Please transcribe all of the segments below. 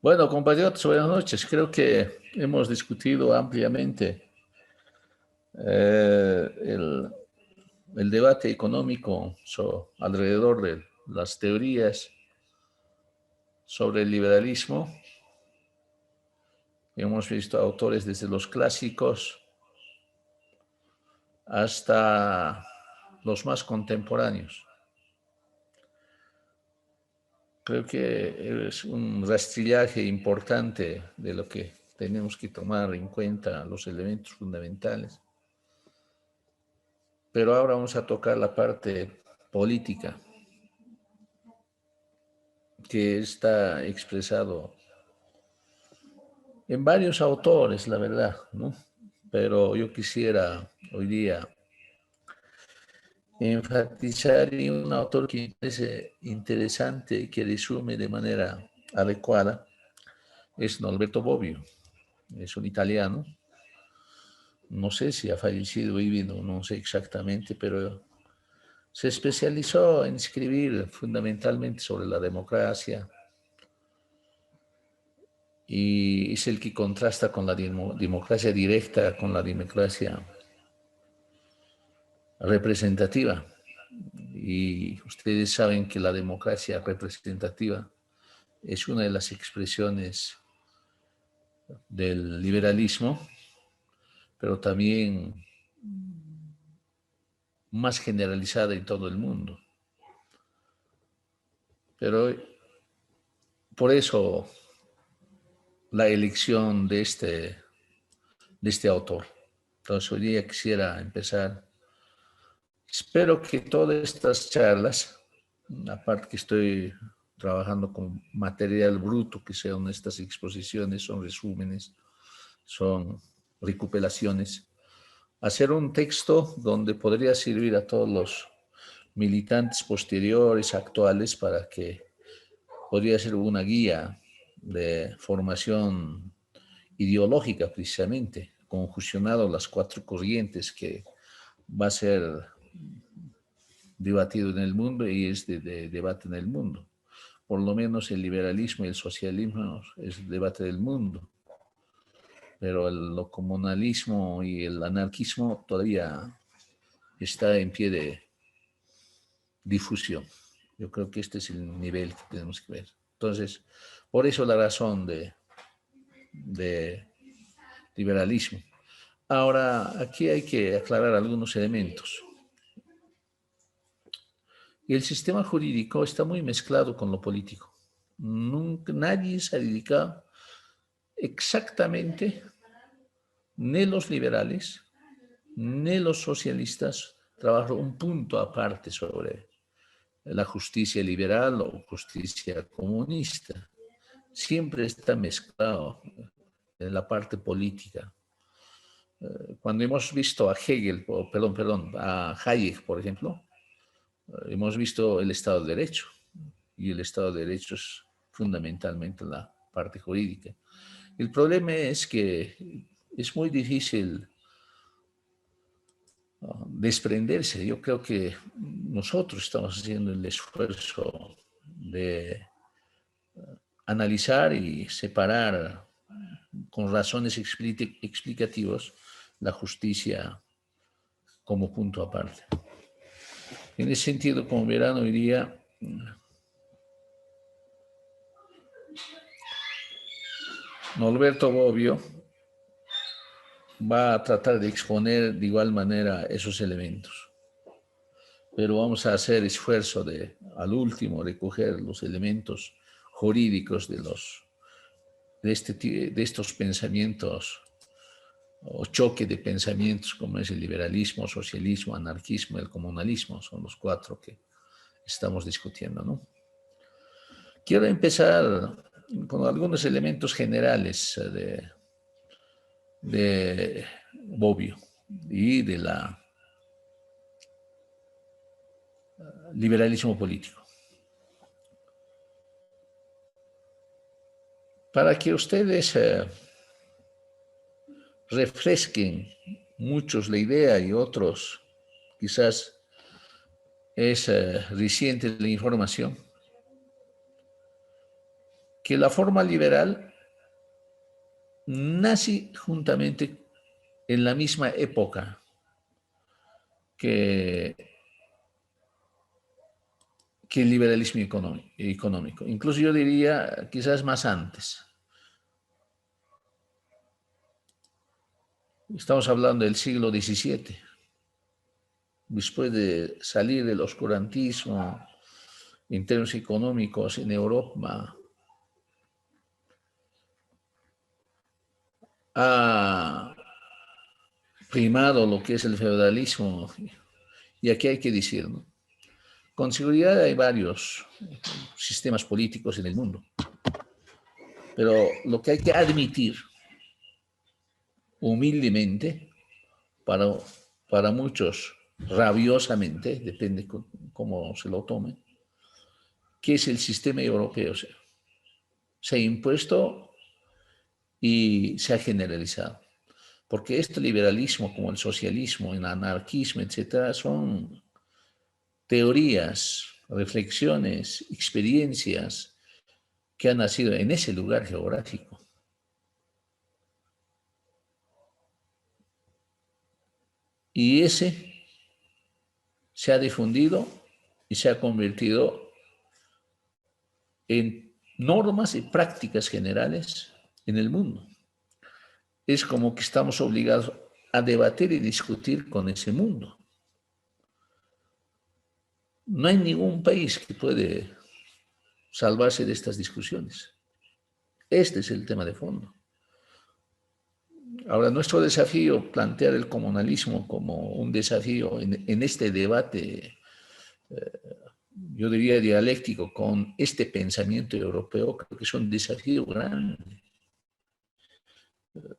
Bueno, compatriotas, buenas noches. Creo que hemos discutido ampliamente eh, el, el debate económico alrededor de las teorías sobre el liberalismo. Hemos visto autores desde los clásicos hasta los más contemporáneos. Creo que es un rastrillaje importante de lo que tenemos que tomar en cuenta, los elementos fundamentales. Pero ahora vamos a tocar la parte política, que está expresado en varios autores, la verdad, ¿no? Pero yo quisiera hoy día enfatizar en un autor que me parece interesante y que resume de manera adecuada, es Norberto Bobbio, es un italiano, no sé si ha fallecido o vivido, no sé exactamente, pero se especializó en escribir fundamentalmente sobre la democracia, y es el que contrasta con la democracia directa, con la democracia representativa. Y ustedes saben que la democracia representativa es una de las expresiones del liberalismo, pero también más generalizada en todo el mundo. Pero por eso la elección de este autor. Entonces hoy día quisiera empezar. Espero que todas estas charlas, aparte que estoy trabajando con material bruto, que sean estas exposiciones, son resúmenes, son recuperaciones, hacer un texto donde podría servir a todos los militantes posteriores, actuales, para que podría ser una guía de formación ideológica precisamente, conjuncionado las cuatro corrientes que va a ser debatido en el mundo y es de debate en el mundo. Por lo menos el liberalismo y el socialismo es debate del mundo, pero el comunalismo y el anarquismo todavía está en pie de difusión. Yo creo que este es el nivel que tenemos que ver. Entonces, por eso la razón de liberalismo. Ahora, aquí hay que aclarar algunos elementos. El sistema jurídico está muy mezclado con lo político. Nunca, nadie se ha dedicado exactamente, ni los liberales, ni los socialistas, trabajan un punto aparte sobre la justicia liberal o justicia comunista. Siempre está mezclado en la parte política. Cuando hemos visto a Hegel, a Hayek, por ejemplo, hemos visto el Estado de Derecho, y el Estado de Derecho es fundamentalmente la parte jurídica. El problema es que es muy difícil desprenderse. Yo creo que nosotros estamos haciendo el esfuerzo de analizar y separar con razones explicativas la justicia como punto aparte. En ese sentido, como verán hoy día, Norberto Bobbio va a tratar de exponer de igual manera esos elementos. Pero vamos a hacer esfuerzo de, al último, recoger los elementos jurídicos de estos pensamientos o choque de pensamientos como es el liberalismo, socialismo, anarquismo, el comunalismo, son los cuatro que estamos discutiendo, ¿no? Quiero empezar con algunos elementos generales de Bobbio y de la liberalismo político. Para que ustedes refresquen muchos la idea y otros quizás es reciente la información, que la forma liberal nace juntamente en la misma época que, que el liberalismo económico. Incluso yo diría quizás más antes. Estamos hablando del siglo XVII, después de salir del oscurantismo en términos económicos en Europa, ha primado lo que es el feudalismo. Y aquí hay que decir, ¿no? Con seguridad hay varios sistemas políticos en el mundo, pero lo que hay que admitir humildemente, para, para muchos rabiosamente, depende cómo se lo tome, que es el sistema europeo. Se ha impuesto y se ha generalizado. Porque este liberalismo, como el socialismo, el anarquismo, etcétera, son teorías, reflexiones, experiencias que han nacido en ese lugar geográfico. Y ese se ha difundido y se ha convertido en normas y prácticas generales en el mundo. Es como que estamos obligados a debatir y discutir con ese mundo. No hay ningún país que puede salvarse de estas discusiones. Este es el tema de fondo. Ahora, nuestro desafío, plantear el comunalismo como un desafío en este debate, yo diría dialéctico, con este pensamiento europeo, creo que es un desafío grande.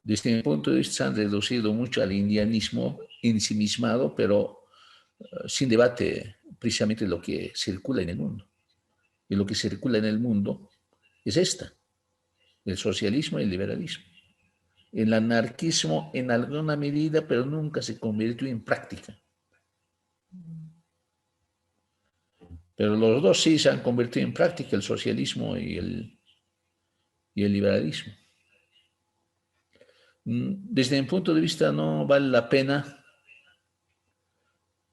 Desde mi punto de vista, se han reducido mucho al indianismo ensimismado, pero sin debate precisamente lo que circula en el mundo. Y lo que circula en el mundo es el socialismo y el liberalismo. El anarquismo en alguna medida, pero nunca se convirtió en práctica. Pero los dos sí se han convertido en práctica, el socialismo y el liberalismo. Desde mi punto de vista no vale la pena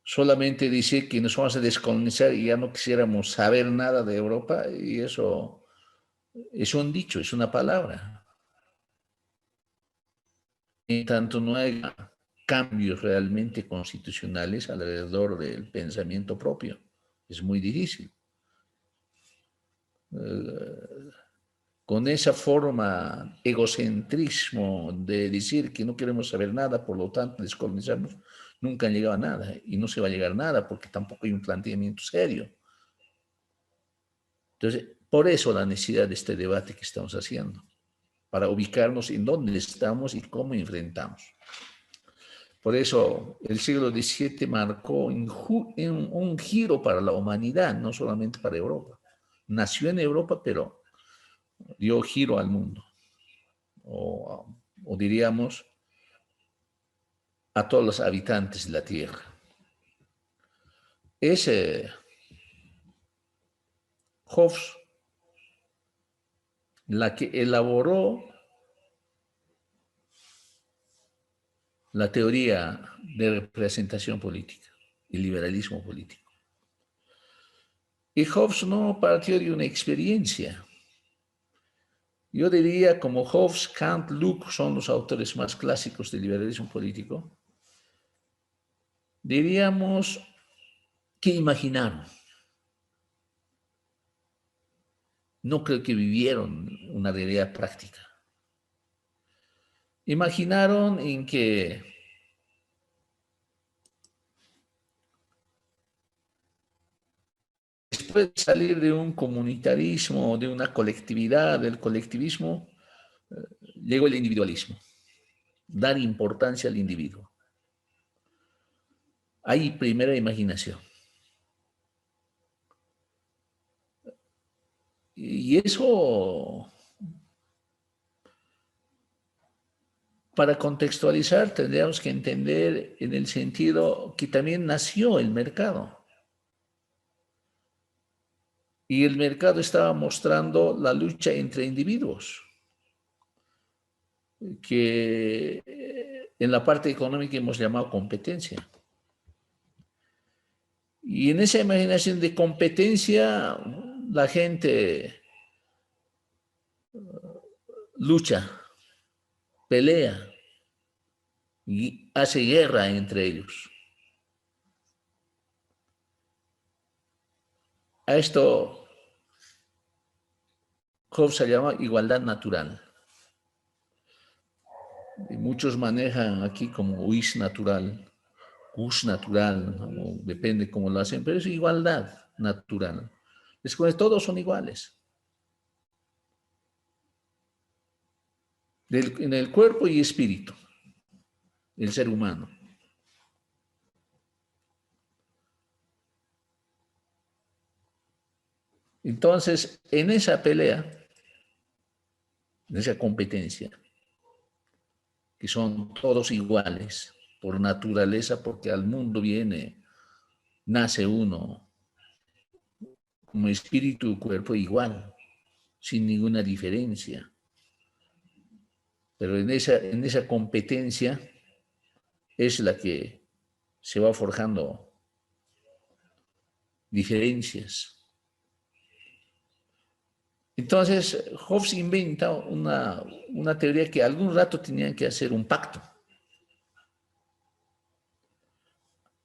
solamente decir que nos vamos a descolonizar y ya no quisiéramos saber nada de Europa, y eso es un dicho, es una palabra. En tanto no hay cambios realmente constitucionales alrededor del pensamiento propio, es muy difícil. Con esa forma egocentrismo de decir que no queremos saber nada, por lo tanto descolonizarnos, nunca han llegado a nada y no se va a llegar a nada porque tampoco hay un planteamiento serio. Entonces, por eso la necesidad de este debate que estamos haciendo, para ubicarnos en dónde estamos y cómo enfrentamos. Por eso el siglo XVII marcó un giro para la humanidad, no solamente para Europa. Nació en Europa, pero dio giro al mundo, o diríamos a todos los habitantes de la Tierra. Es Hobbes la que elaboró la teoría de representación política, el liberalismo político. Y Hobbes no partió de una experiencia. Yo diría, como Hobbes, Kant, Locke son los autores más clásicos del liberalismo político, diríamos que imaginaron. No creo que vivieron una realidad práctica. Imaginaron en que después de salir de un comunitarismo, de una colectividad, del colectivismo, llegó el individualismo, dar importancia al individuo. Hay primera imaginación. Y eso, para contextualizar, tendríamos que entender en el sentido que también nació el mercado. Y el mercado estaba mostrando la lucha entre individuos, que en la parte económica hemos llamado competencia. Y en esa imaginación de competencia, la gente lucha, pelea y hace guerra entre ellos. A esto Hobbes llama igualdad natural. Y muchos manejan aquí como uis natural, us natural, ¿no? Depende cómo lo hacen, pero es igualdad natural. Después todos son iguales. En el cuerpo y espíritu, el ser humano. Entonces, en esa pelea, en esa competencia, que son todos iguales por naturaleza, porque al mundo nace uno como espíritu y cuerpo igual, sin ninguna diferencia. Pero en esa competencia es la que se va forjando diferencias. Entonces, Hobbes inventa una teoría que algún rato tenían que hacer un pacto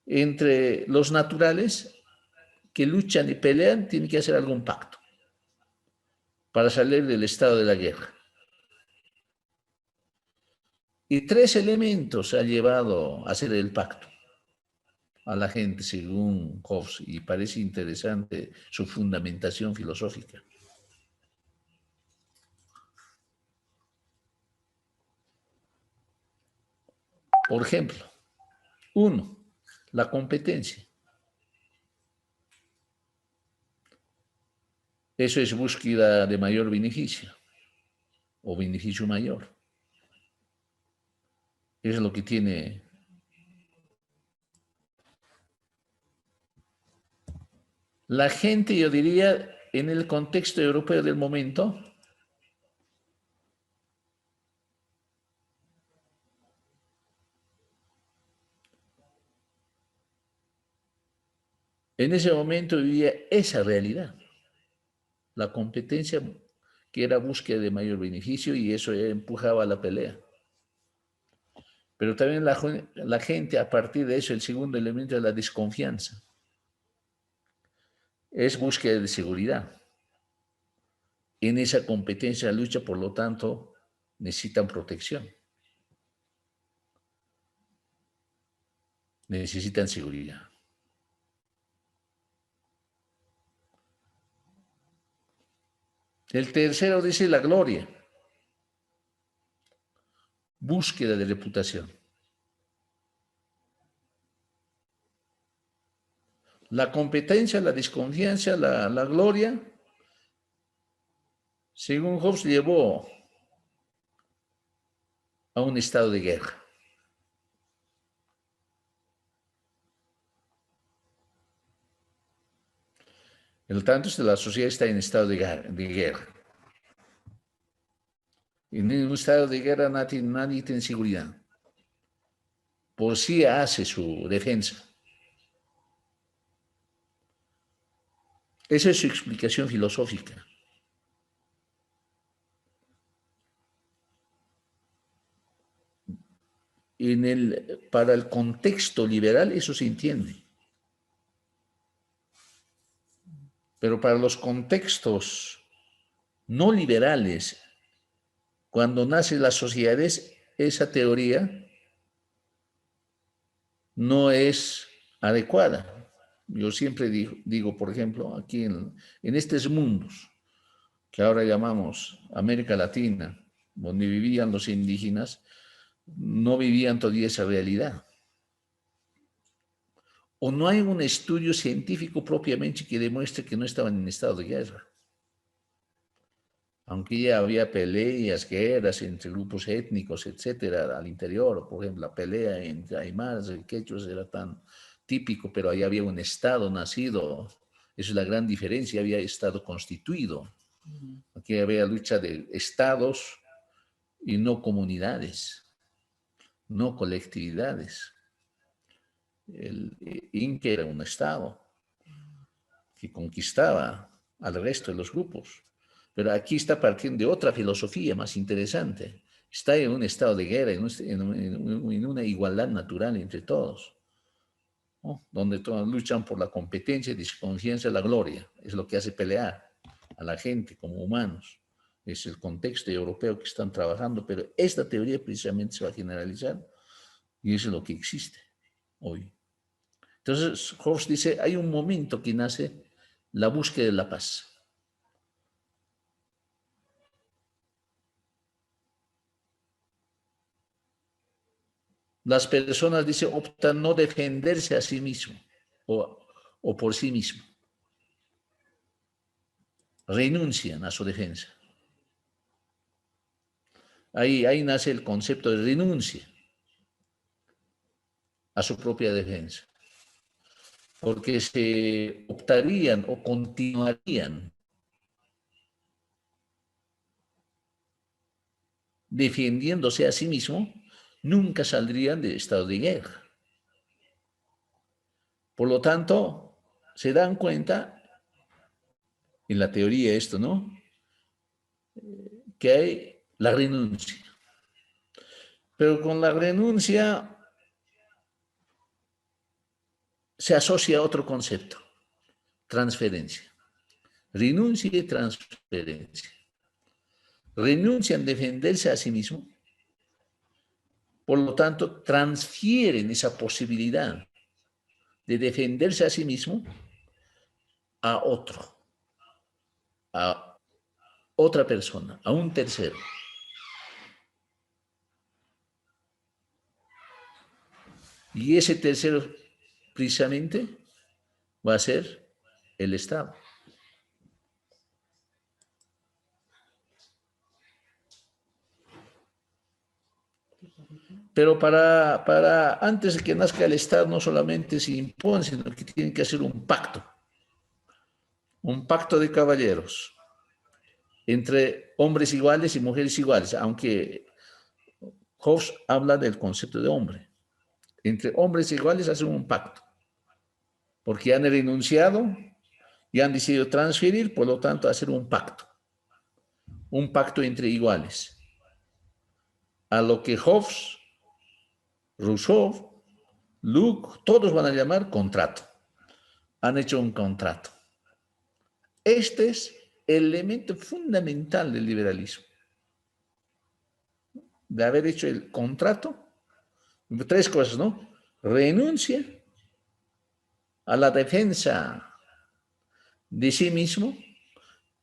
entre los naturales que luchan y pelean, tienen que hacer algún pacto para salir del estado de la guerra. Y tres elementos ha llevado a hacer el pacto a la gente, según Hobbes, y parece interesante su fundamentación filosófica. Por ejemplo, uno, la competencia. Eso es búsqueda de mayor beneficio o beneficio mayor. Eso es lo que tiene la gente, yo diría, en el contexto europeo del momento, en ese momento vivía esa realidad, la competencia que era búsqueda de mayor beneficio y eso empujaba a la pelea. Pero también la gente, a partir de eso, el segundo elemento es la desconfianza. Es búsqueda de seguridad. En esa competencia, la lucha, por lo tanto, necesitan protección. Necesitan seguridad. El tercero dice la gloria. Búsqueda de reputación. La competencia, la desconfianza, la gloria, según Hobbes, llevó a un estado de guerra. El tanto es que la sociedad está en estado de guerra. En un estado de guerra nadie tiene seguridad. Por sí hace su defensa. Esa es su explicación filosófica. Para el contexto liberal eso se entiende. Pero para los contextos no liberales, cuando nacen las sociedades, esa teoría no es adecuada. Yo siempre digo, por ejemplo, aquí en estos mundos que ahora llamamos América Latina, donde vivían los indígenas, no vivían todavía esa realidad. O no hay un estudio científico propiamente que demuestre que no estaban en estado de guerra. Aunque ya había peleas, guerras entre grupos étnicos, etcétera, al interior, por ejemplo, la pelea entre aymaras y quechuas era tan típico, pero ahí había un estado nacido Esa es la gran diferencia, había Estado constituido. Aquí había lucha de estados y no comunidades, no colectividades. El Inca era un Estado que conquistaba al resto de los grupos. Pero aquí está partiendo de otra filosofía más interesante. Está en un estado de guerra, en una igualdad natural entre todos, ¿no? Donde todos luchan por la competencia, desconfianza, la gloria. Es lo que hace pelear a la gente como humanos. Es el contexto europeo que están trabajando, pero esta teoría precisamente se va a generalizar y eso es lo que existe hoy. Entonces, Hobbes dice, hay un momento que nace la búsqueda de la paz. Las personas, dice, optan no defenderse a sí mismo o por sí mismo. Renuncian a su defensa. Ahí nace el concepto de renuncia a su propia defensa. Porque se optarían o continuarían defendiéndose a sí mismo, nunca saldrían de estado de guerra. Por lo tanto, se dan cuenta, en la teoría esto, ¿no? Que hay la renuncia. Pero con la renuncia se asocia a otro concepto, transferencia. Renuncia y transferencia. Renuncian a defenderse a sí mismo, por lo tanto, transfieren esa posibilidad de defenderse a sí mismo a otro, a otra persona, a un tercero. Y ese tercero, precisamente, va a ser el Estado. Pero antes de que nazca el Estado, no solamente se impone, sino que tienen que hacer un pacto de caballeros entre hombres iguales y mujeres iguales, aunque Hobbes habla del concepto de hombre. Entre hombres iguales hacen un pacto, porque han renunciado y han decidido transferir, por lo tanto, hacer un pacto entre iguales. A lo que Hobbes, Rousseau, Luke, todos van a llamar contrato. Han hecho un contrato. Este es el elemento fundamental del liberalismo. De haber hecho el contrato, tres cosas, ¿no? Renuncia a la defensa de sí mismo,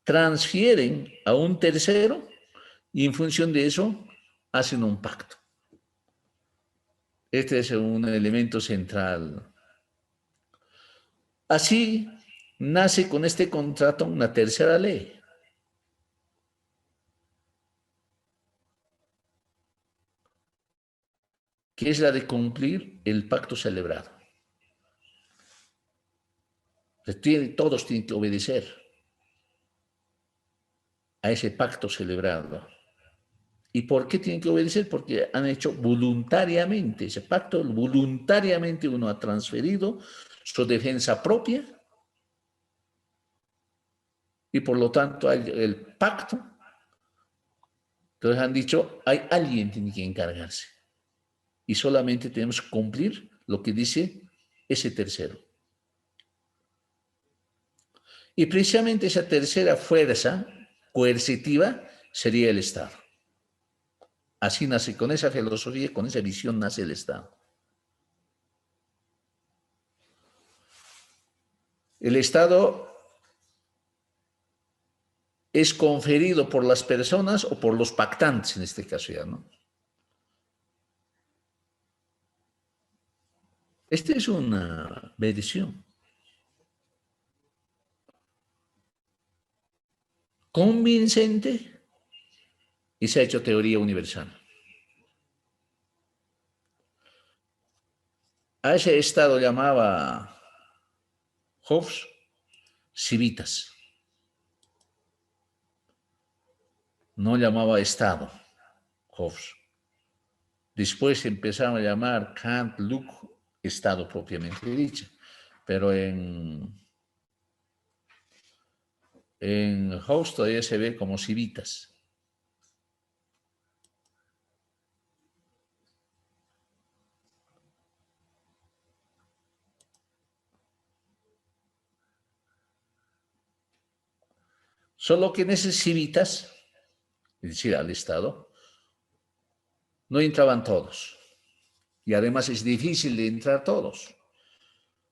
transfieren a un tercero y en función de eso hacen un pacto. Este es un elemento central. Así nace con este contrato una tercera ley, que es la de cumplir el pacto celebrado. Todos tienen que obedecer a ese pacto celebrado. ¿Y por qué tienen que obedecer? Porque han hecho voluntariamente ese pacto, voluntariamente uno ha transferido su defensa propia y por lo tanto hay el pacto. Entonces han dicho, hay alguien que tiene que encargarse y solamente tenemos que cumplir lo que dice ese tercero. Y precisamente esa tercera fuerza coercitiva sería el Estado. Así nace, con esa filosofía, con esa visión nace el Estado. El Estado es conferido por las personas o por los pactantes, en este caso ya, ¿no? Esta es una medición convincente y se ha hecho teoría universal. A ese Estado llamaba Hobbes civitas, no llamaba Estado, Hobbes. Después empezaron a llamar Kant, Locke, Estado propiamente dicho, pero en Hobbes todavía se ve como civitas. Solo que en esas civitas, es decir, al Estado, no entraban todos. Y además es difícil de entrar todos,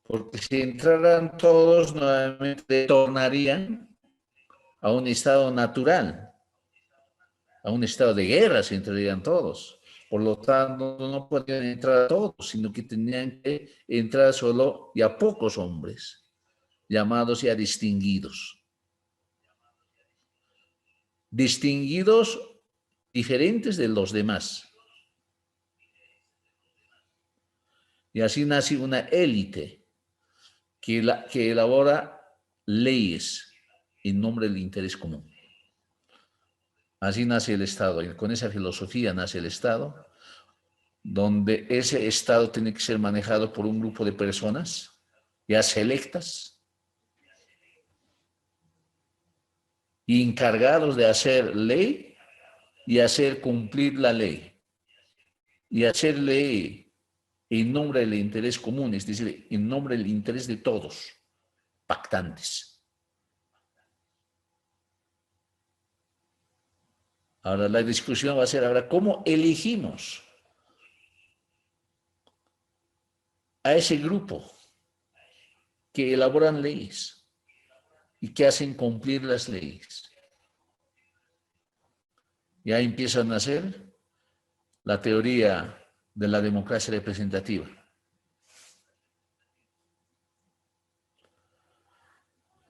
porque si entraran todos, nuevamente tornarían a un estado natural, a un estado de guerra, se entrarían todos. Por lo tanto, no podían entrar todos, sino que tenían que entrar solo y a pocos hombres, llamados ya distinguidos. Distinguidos diferentes de los demás. Y así nace una élite que elabora leyes en nombre del interés común. Así nace el Estado, y con esa filosofía nace el Estado, donde ese Estado tiene que ser manejado por un grupo de personas ya selectas y encargados de hacer ley y hacer cumplir la ley. Y hacer ley en nombre del interés común, es decir, en nombre del interés de todos, pactantes. Ahora la discusión va a ser ahora cómo elegimos a ese grupo que elaboran leyes y que hacen cumplir las leyes. Ya empieza a nacer la teoría de la democracia representativa.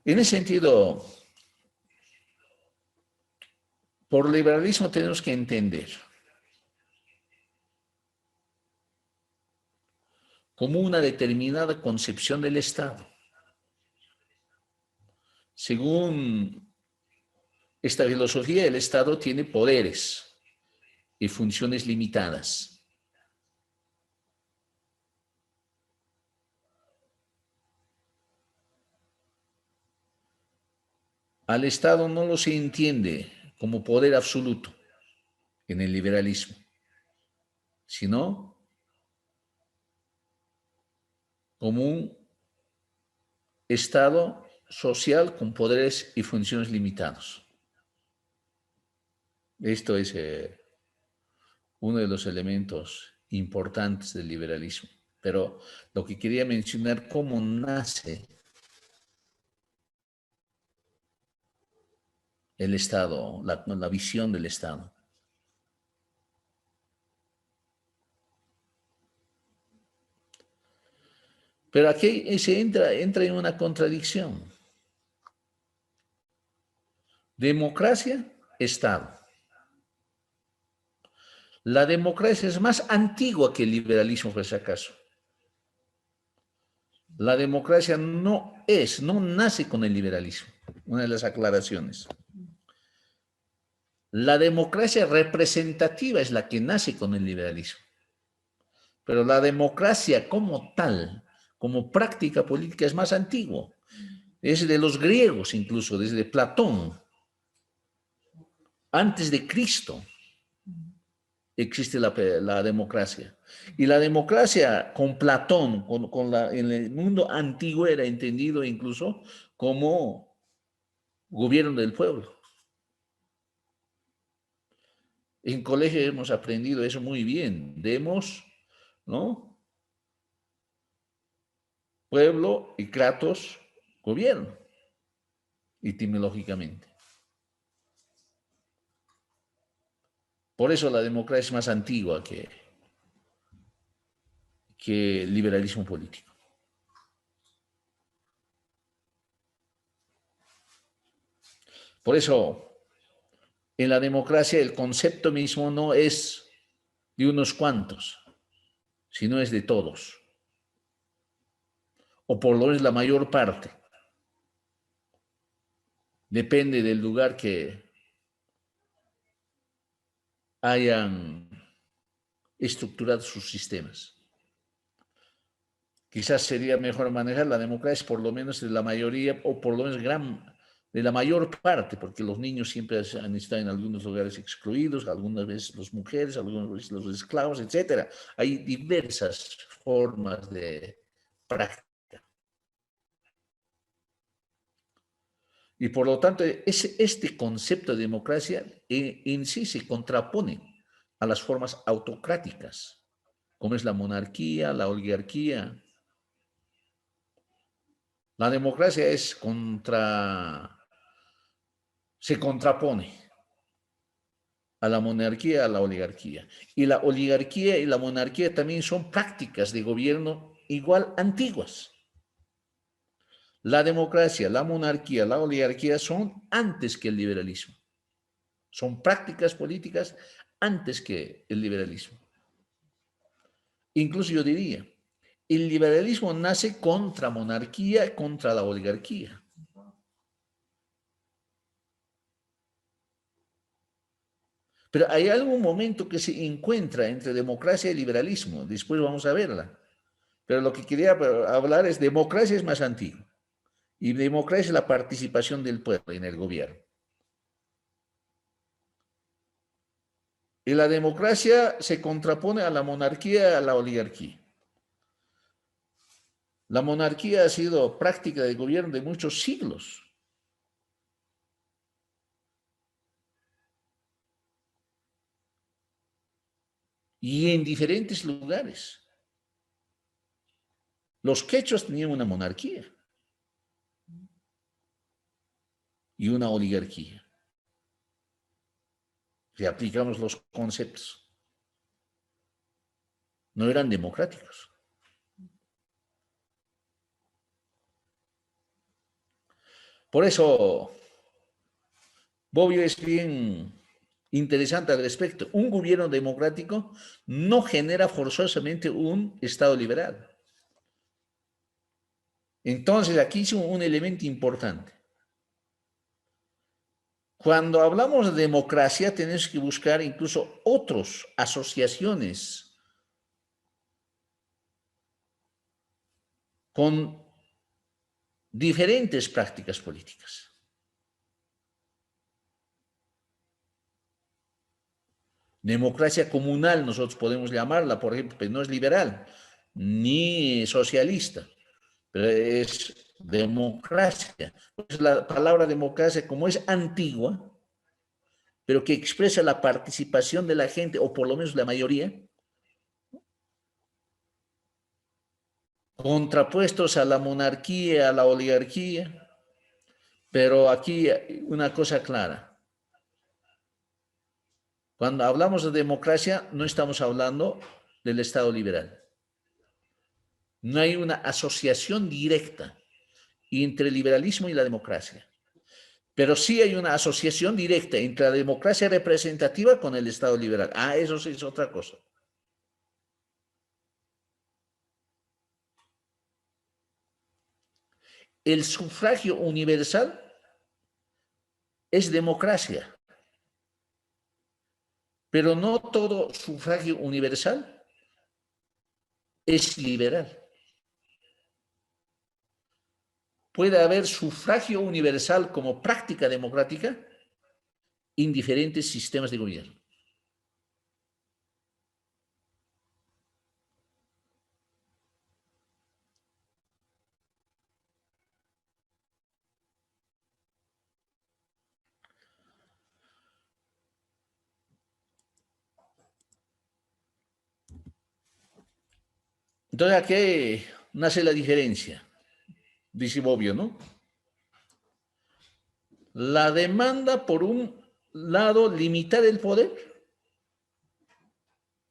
En ese sentido, por liberalismo tenemos que entender como una determinada concepción del Estado. Según esta filosofía, el Estado tiene poderes y funciones limitadas. Al Estado no lo se entiende como poder absoluto en el liberalismo, sino como un Estado social con poderes y funciones limitados. Esto es uno de los elementos importantes del liberalismo. Pero lo que quería mencionar, cómo nace el Estado, la visión del Estado. Pero aquí se entra en una contradicción. Democracia, Estado. La democracia es más antigua que el liberalismo, por si acaso. La democracia no nace con el liberalismo. Una de las aclaraciones. La democracia representativa es la que nace con el liberalismo. Pero la democracia como tal, como práctica política, es más antigua. Es de los griegos incluso, desde Platón. Antes de Cristo existe la democracia. Y la democracia con Platón, en el mundo antiguo era entendido incluso como gobierno del pueblo. En colegio hemos aprendido eso muy bien. Demos, ¿no? Pueblo y kratos, gobierno, etimológicamente. Por eso la democracia es más antigua que el liberalismo político. Por eso, en la democracia el concepto mismo no es de unos cuantos, sino es de todos, o por lo menos la mayor parte. Depende del lugar que hayan estructurado sus sistemas. Quizás sería mejor manejar la democracia por lo menos de la mayoría o por lo menos de la mayor parte, porque los niños siempre han estado en algunos lugares excluidos, algunas veces las mujeres, algunas veces los esclavos, etc. Hay diversas formas de práctica. Y por lo tanto, este concepto de democracia en sí se contrapone a las formas autocráticas, como es la monarquía, la oligarquía. La democracia se contrapone a la monarquía, a la oligarquía. Y la oligarquía y la monarquía también son prácticas de gobierno igual antiguas. La democracia, la monarquía, la oligarquía son antes que el liberalismo. Son prácticas políticas antes que el liberalismo. Incluso yo diría, el liberalismo nace contra monarquía, contra la oligarquía. Pero hay algún momento que se encuentra entre democracia y liberalismo. Después vamos a verla. Pero lo que quería hablar es democracia es más antiguo. Y democracia es la participación del pueblo en el gobierno. Y la democracia se contrapone a la monarquía, a la oligarquía. La monarquía ha sido práctica de gobierno de muchos siglos. Y en diferentes lugares. Los quechuas tenían una monarquía y una oligarquía. Si aplicamos los conceptos, no eran democráticos. Por eso, Bobbio es bien interesante al respecto. Un gobierno democrático no genera forzosamente un Estado liberal. Entonces, aquí es un elemento importante. Cuando hablamos de democracia, tenemos que buscar incluso otras asociaciones con diferentes prácticas políticas. Democracia comunal, nosotros podemos llamarla, por ejemplo, pero no es liberal ni socialista, pero es democracia. Pues la palabra democracia, como es antigua, pero que expresa la participación de la gente, o por lo menos la mayoría, contrapuestos a la monarquía, a la oligarquía, pero aquí una cosa clara. Cuando hablamos de democracia, no estamos hablando del Estado liberal. No hay una asociación directa entre el liberalismo y la democracia. Pero sí hay una asociación directa entre la democracia representativa con el Estado liberal. Ah, eso sí es otra cosa. El sufragio universal es democracia, pero no todo sufragio universal es liberal. Puede haber sufragio universal como práctica democrática en diferentes sistemas de gobierno. Entonces, aquí nace la diferencia, dice Bobbio, ¿no? La demanda, por un lado, limitar el poder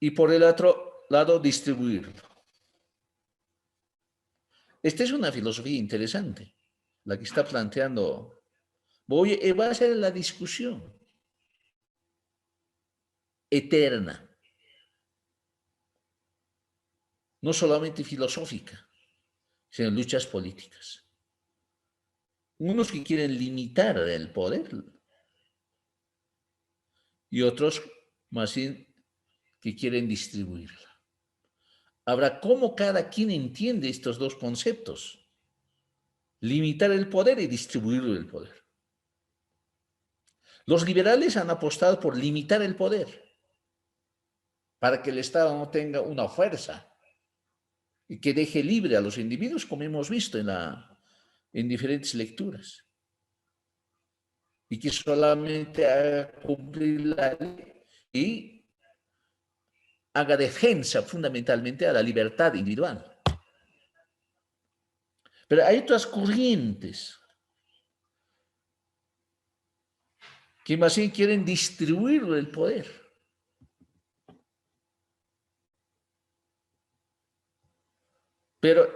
y por el otro lado, distribuirlo. Esta es una filosofía interesante, la que está planteando Bobbio, y va a ser la discusión eterna, no solamente filosófica, sino luchas políticas. Unos que quieren limitar el poder y otros más bien que quieren distribuirla. Ahora, ¿cómo cada quien entiende estos dos conceptos? Limitar el poder y distribuir el poder. Los liberales han apostado por limitar el poder para que el Estado no tenga una fuerza y que deje libre a los individuos, como hemos visto en diferentes lecturas, y que solamente haga cumplir la ley y haga defensa fundamentalmente a la libertad individual. Pero hay otras corrientes que más bien quieren distribuir el poder. Pero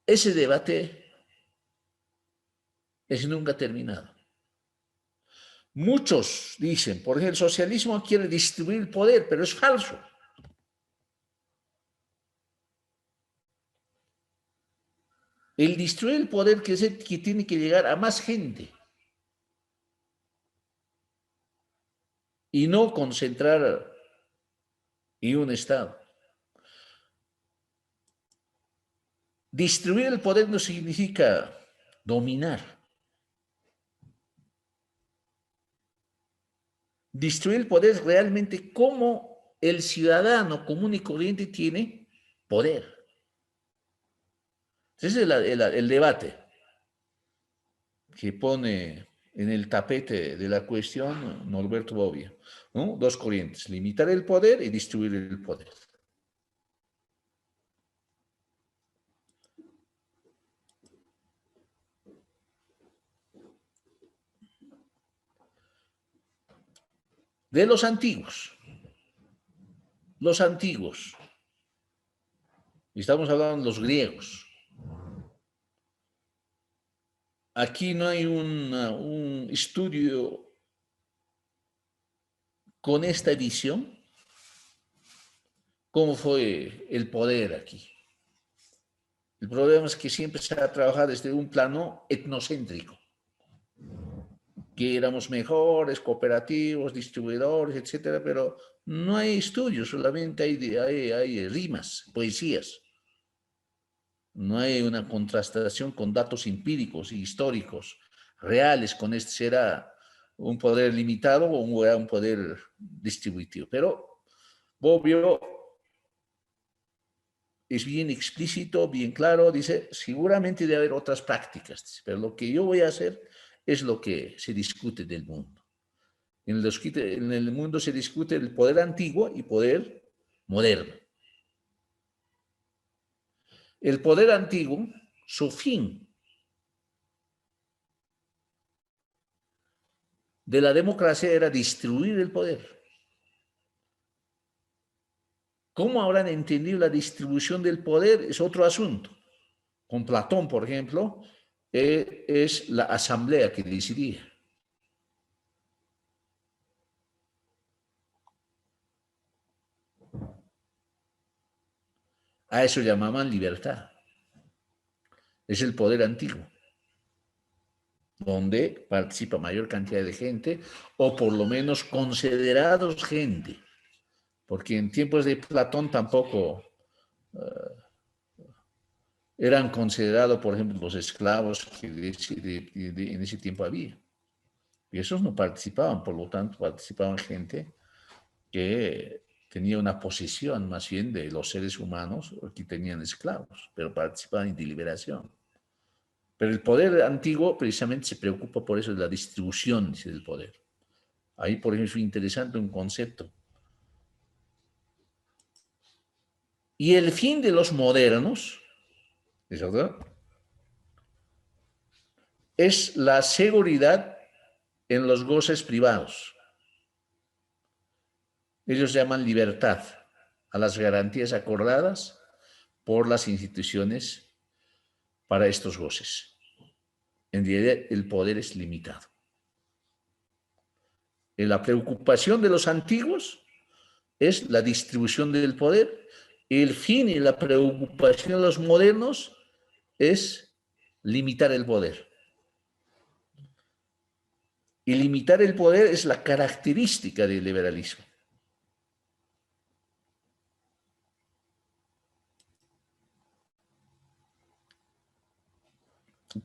ese debate es nunca terminado. Muchos dicen, por ejemplo, el socialismo quiere distribuir el poder, pero es falso. El distribuir el poder que tiene que llegar a más gente y no concentrar en un Estado. Distribuir el poder no significa dominar. Distribuir el poder es realmente cómo el ciudadano común y corriente tiene poder. Ese es el debate que pone en el tapete de la cuestión Norberto Bobbio, ¿no? Dos corrientes, limitar el poder y distribuir el poder. De los antiguos, estamos hablando de los griegos. Aquí no hay un estudio con esta visión. ¿Cómo fue el poder aquí? El problema es que siempre se ha trabajado desde un plano etnocéntrico, que éramos mejores, cooperativos, distribuidores, etcétera, pero no hay estudios, solamente hay rimas, poesías. No hay una contrastación con datos empíricos y históricos reales con este será un poder limitado o un poder distributivo. Pero Bobbio es bien explícito, bien claro, dice, seguramente debe haber otras prácticas, pero lo que yo voy a hacer es lo que se discute del mundo. En el mundo se discute el poder antiguo y poder moderno. El poder antiguo, su fin de la democracia era distribuir el poder. ¿Cómo habrán entendido la distribución del poder? Es otro asunto. Con Platón, por ejemplo, es la asamblea que decidía. A eso llamaban libertad. Es el poder antiguo, donde participa mayor cantidad de gente, o por lo menos considerados gente, porque en tiempos de Platón tampoco eran considerados, por ejemplo, los esclavos que en ese tiempo había. Y esos no participaban, por lo tanto, participaban gente que tenía una posición más bien de los seres humanos que tenían esclavos, pero participaban en deliberación. Pero el poder antiguo precisamente se preocupa por eso de la distribución del poder. Ahí, por ejemplo, es interesante un concepto. Y el fin de los modernos, ¿es verdad? Es la seguridad en los goces privados. Ellos llaman libertad a las garantías acordadas por las instituciones para estos goces. En realidad, el poder es limitado. En la preocupación de los antiguos es la distribución del poder. El fin y la preocupación de los modernos es limitar el poder. Y limitar el poder es la característica del liberalismo.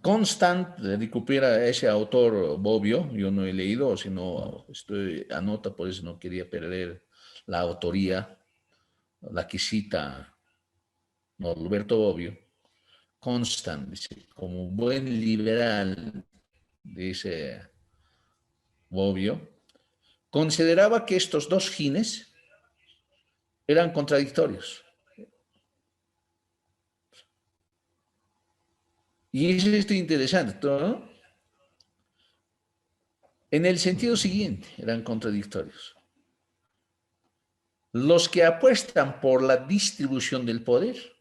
Constant recupera a ese autor Bobbio, yo no he leído, sino anota, por eso no quería perder la autoría, la que cita Norberto Bobbio. Constant, dice, como buen liberal, dice Bobbio, consideraba que estos dos fines eran contradictorios. Y es esto interesante, ¿no? En el sentido siguiente, eran contradictorios. Los que apuestan por la distribución del poder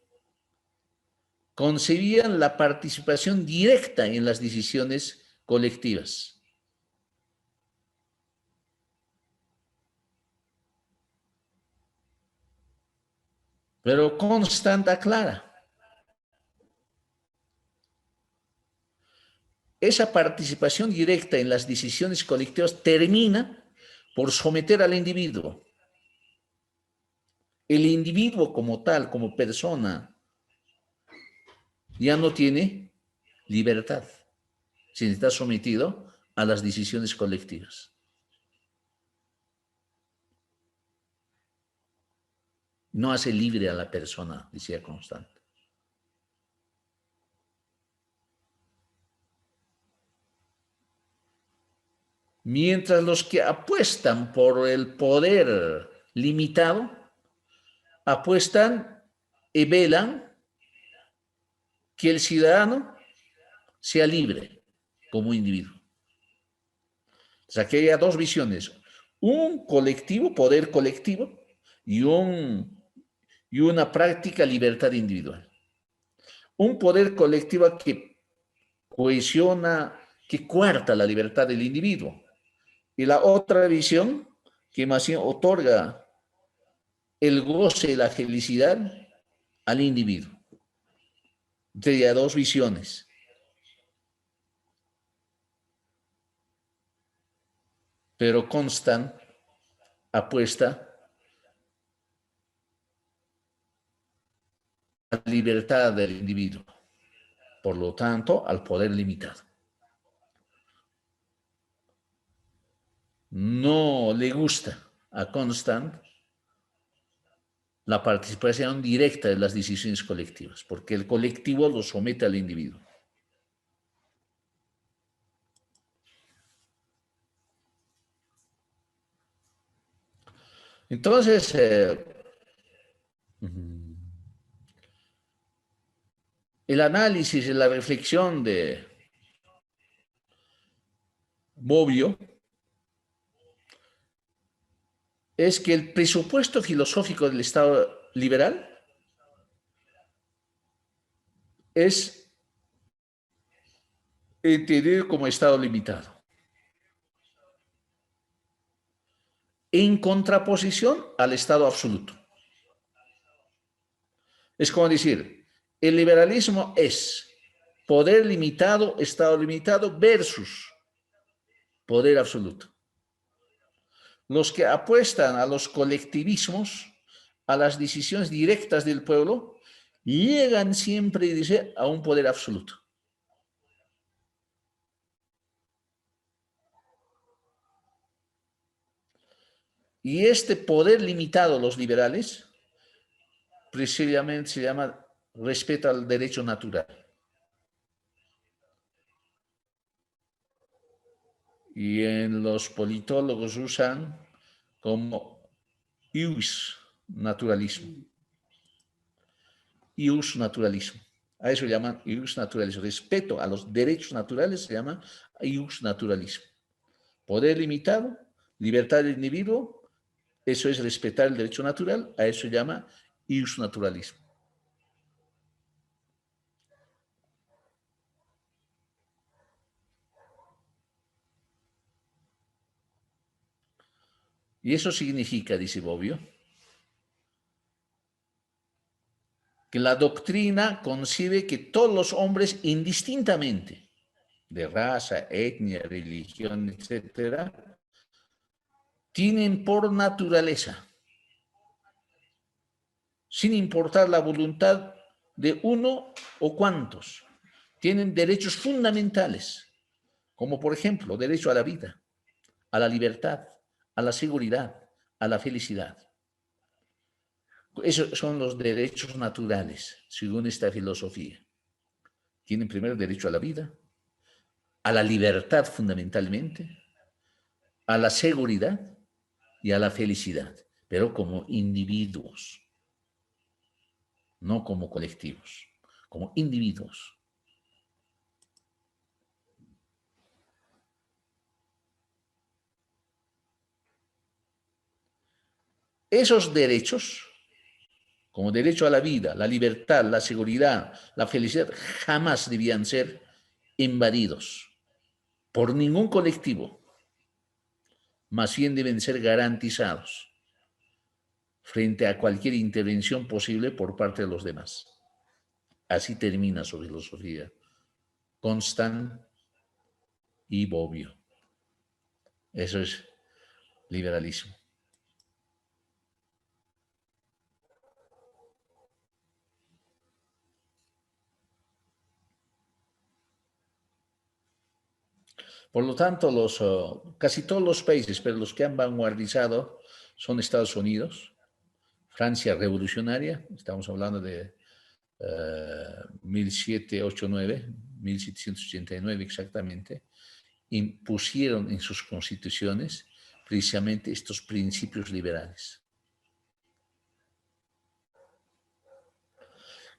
concebían la participación directa en las decisiones colectivas. Pero Constant aclara, esa participación directa en las decisiones colectivas termina por someter al individuo. El individuo como tal, como persona, ya no tiene libertad, sino está sometido a las decisiones colectivas. No hace libre a la persona, decía Constant. Mientras los que apuestan por el poder limitado, apuestan y velan que el ciudadano sea libre como individuo. O sea, que haya dos visiones, un colectivo, poder colectivo, y, y una práctica libertad individual. Un poder colectivo que cohesiona, que coarta la libertad del individuo. Y la otra visión que más bien otorga el goce y la felicidad al individuo. Entonces, dos visiones. Pero Constant apuesta a la libertad del individuo, por lo tanto, al poder limitado. No le gusta a Constant la participación directa de las decisiones colectivas, porque el colectivo lo somete al individuo. Entonces, el análisis y la reflexión de Bobbio es que el presupuesto filosófico del Estado liberal es entendido como Estado limitado, en contraposición al Estado absoluto. Es como decir, el liberalismo es poder limitado, Estado limitado versus poder absoluto. Los que apuestan a los colectivismos, a las decisiones directas del pueblo, llegan siempre, dice, a un poder absoluto. Y este poder limitado, los liberales, precisamente se llama respeto al derecho natural. Y en los politólogos usan como ius naturalismo. Ius naturalismo. A eso llaman ius naturalismo. Respeto a los derechos naturales se llama ius naturalismo. Poder limitado, libertad del individuo, eso es respetar el derecho natural, a eso se llama ius naturalismo. Y eso significa, dice Bobbio, que la doctrina concibe que todos los hombres indistintamente de raza, etnia, religión, etcétera, tienen por naturaleza, sin importar la voluntad de uno o cuantos, tienen derechos fundamentales, como por ejemplo, derecho a la vida, a la libertad, a la seguridad, a la felicidad. Esos son los derechos naturales, según esta filosofía. Tienen primero derecho a la vida, a la libertad fundamentalmente, a la seguridad y a la felicidad, pero como individuos, no como colectivos, como individuos. Esos derechos, como derecho a la vida, la libertad, la seguridad, la felicidad, jamás debían ser invadidos por ningún colectivo, más bien deben ser garantizados frente a cualquier intervención posible por parte de los demás. Así termina su filosofía, Constant y Bobbio. Eso es liberalismo. Por lo tanto, casi todos los países, pero los que han vanguardizado son Estados Unidos, Francia revolucionaria, estamos hablando de 1789 exactamente, impusieron en sus constituciones precisamente estos principios liberales.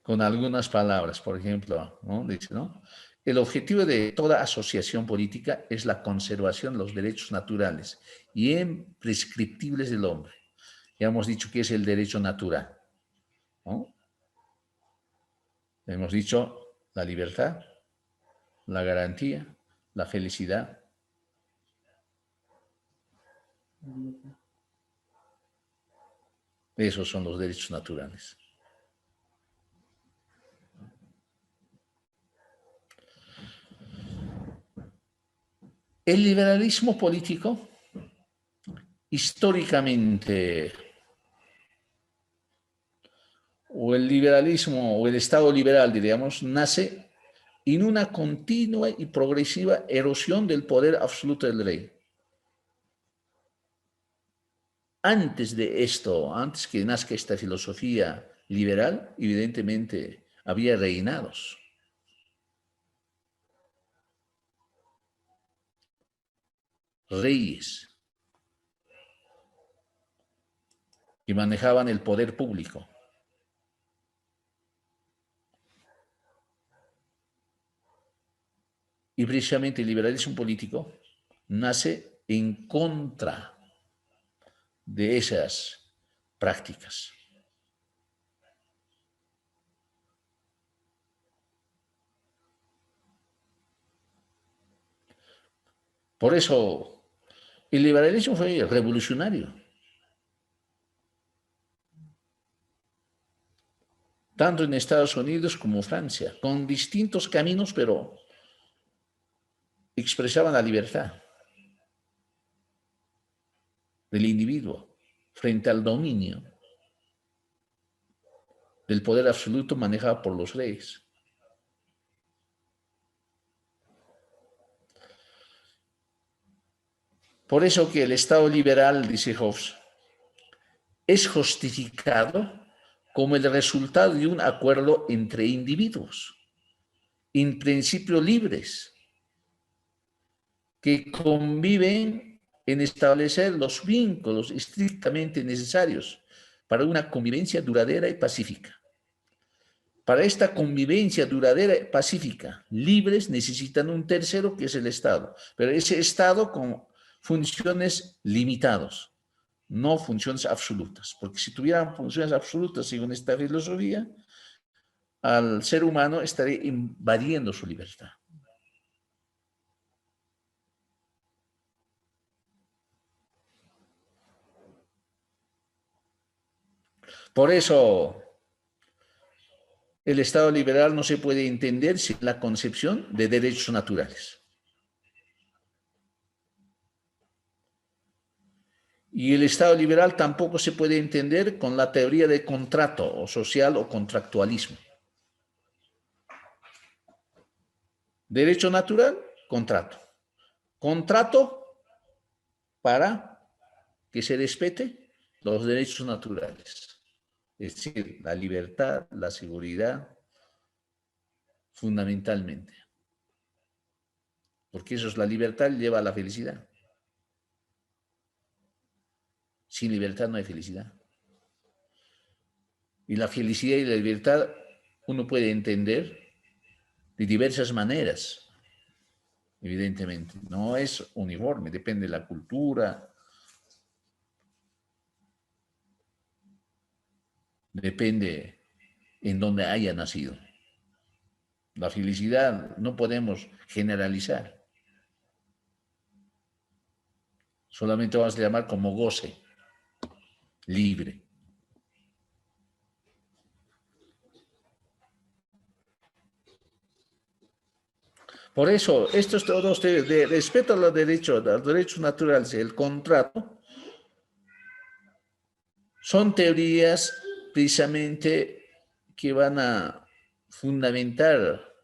Con algunas palabras, por ejemplo, ¿no? Dice, ¿no? El objetivo de toda asociación política es la conservación de los derechos naturales y imprescriptibles del hombre. Ya hemos dicho que es el derecho natural, ¿no? Hemos dicho la libertad, la garantía, la felicidad. Esos son los derechos naturales. El liberalismo político, históricamente, o el liberalismo, o el Estado liberal, diríamos, nace en una continua y progresiva erosión del poder absoluto del rey. Antes de esto, antes que nazca esta filosofía liberal, evidentemente había reinados, reyes, que manejaban el poder público. Y precisamente el liberalismo político nace en contra de esas prácticas. Por eso el liberalismo fue revolucionario, tanto en Estados Unidos como Francia, con distintos caminos, pero expresaban la libertad del individuo frente al dominio del poder absoluto manejado por los reyes. Por eso que el Estado liberal, dice Hobbes, es justificado como el resultado de un acuerdo entre individuos, en principio libres, que conviven en establecer los vínculos estrictamente necesarios para una convivencia duradera y pacífica. Para esta convivencia duradera y pacífica, libres necesitan un tercero que es el Estado, pero ese Estado con funciones limitadas, no funciones absolutas, porque si tuvieran funciones absolutas según esta filosofía, al ser humano estaría invadiendo su libertad. Por eso, el Estado liberal no se puede entender sin la concepción de derechos naturales. Y el Estado liberal tampoco se puede entender con la teoría de contrato o social o contractualismo. Derecho natural, contrato. Contrato para que se respete los derechos naturales. Es decir, la libertad, la seguridad, fundamentalmente. Porque eso es la libertad, lleva a la felicidad. Sin libertad no hay felicidad. Y la felicidad y la libertad uno puede entender de diversas maneras, evidentemente. No es uniforme, depende de la cultura, depende en donde haya nacido. La felicidad no podemos generalizar. Solamente vamos a llamar como goce, libre. Por eso, estos todos de respeto a los derechos naturales, el contrato, son teorías precisamente que van a fundamentar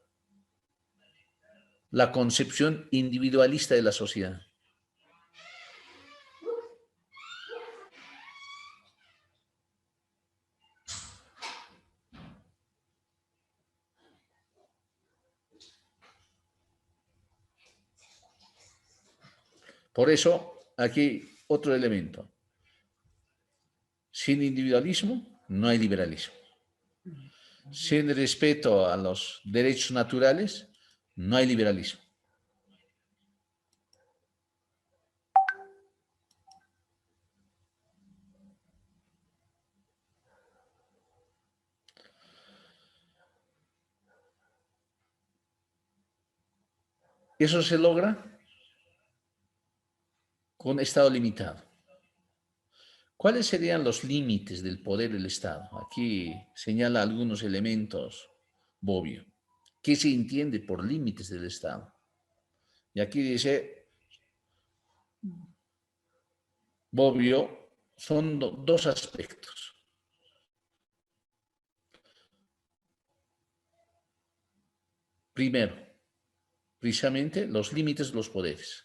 la concepción individualista de la sociedad. Por eso, aquí otro elemento. Sin individualismo no hay liberalismo. Sin respeto a los derechos naturales no hay liberalismo. Eso se logra con Estado limitado. ¿Cuáles serían los límites del poder del Estado? Aquí señala algunos elementos, Bobbio. ¿Qué se entiende por límites del Estado? Y aquí dice, Bobbio, son dos aspectos. Primero, precisamente los límites de los poderes.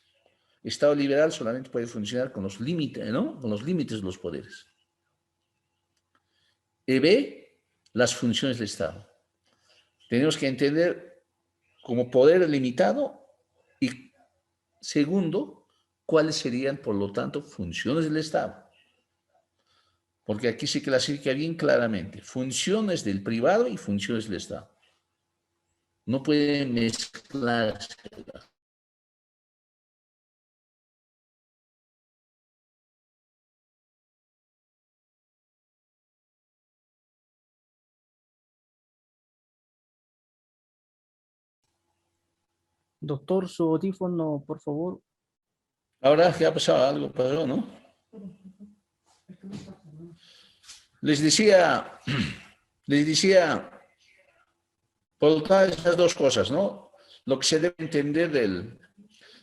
Estado liberal solamente puede funcionar con los límites, ¿no? Con los límites de los poderes. Y B, las funciones del Estado. Tenemos que entender como poder limitado y segundo, cuáles serían, por lo tanto, funciones del Estado. Porque aquí se clasifica bien claramente funciones del privado y funciones del Estado. No pueden mezclarse. Doctor, su audífono, por favor. Ahora ya ha pasado algo, pero ¿no? Les decía, por lo tanto, esas dos cosas, ¿no? Lo que se debe entender del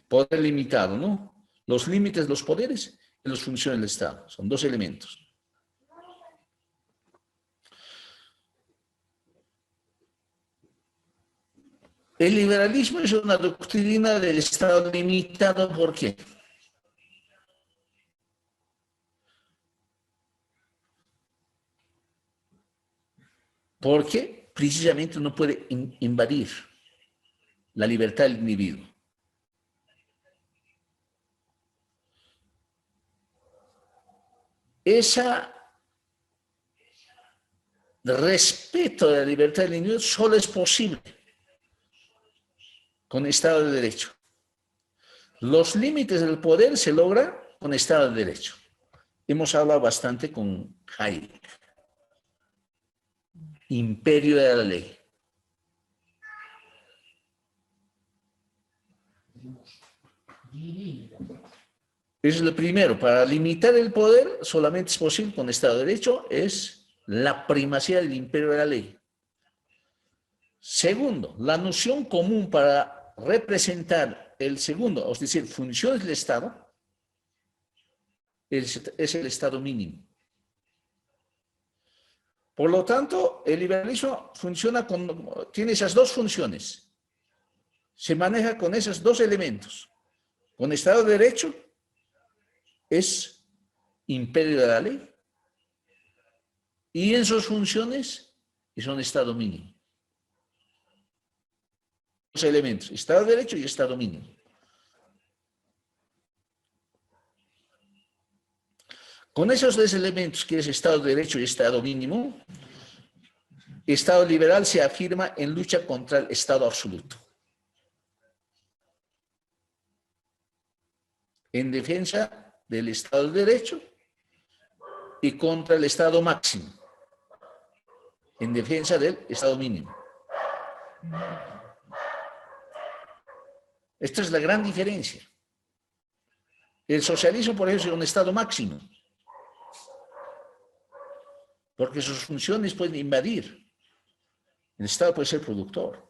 poder limitado, ¿no? Los límites de los poderes y las funciones del Estado. Son dos elementos. El liberalismo es una doctrina del Estado limitado, ¿por qué? Porque precisamente no puede invadir la libertad del individuo. Ese respeto de la libertad del individuo solo es posible con Estado de Derecho. Los límites del poder se logran con Estado de Derecho. Hemos hablado bastante con Hayek. Imperio de la ley. Eso es lo primero. Para limitar el poder solamente es posible con Estado de Derecho, es la primacía del imperio de la ley. Segundo, la noción común para representar el segundo, es decir, funciones del Estado, es el Estado mínimo. Por lo tanto, el liberalismo tiene esas dos funciones. Se maneja con esos dos elementos. Con Estado de Derecho es imperio de la ley y en sus funciones es un Estado mínimo. Dos elementos, Estado de Derecho y Estado mínimo. Con esos dos elementos, que es Estado de Derecho y Estado mínimo, Estado liberal se afirma en lucha contra el Estado absoluto, en defensa del Estado de Derecho y contra el Estado máximo, en defensa del Estado mínimo. Esta es la gran diferencia. El socialismo, por ejemplo, es un Estado máximo, porque sus funciones pueden invadir. El Estado puede ser productor.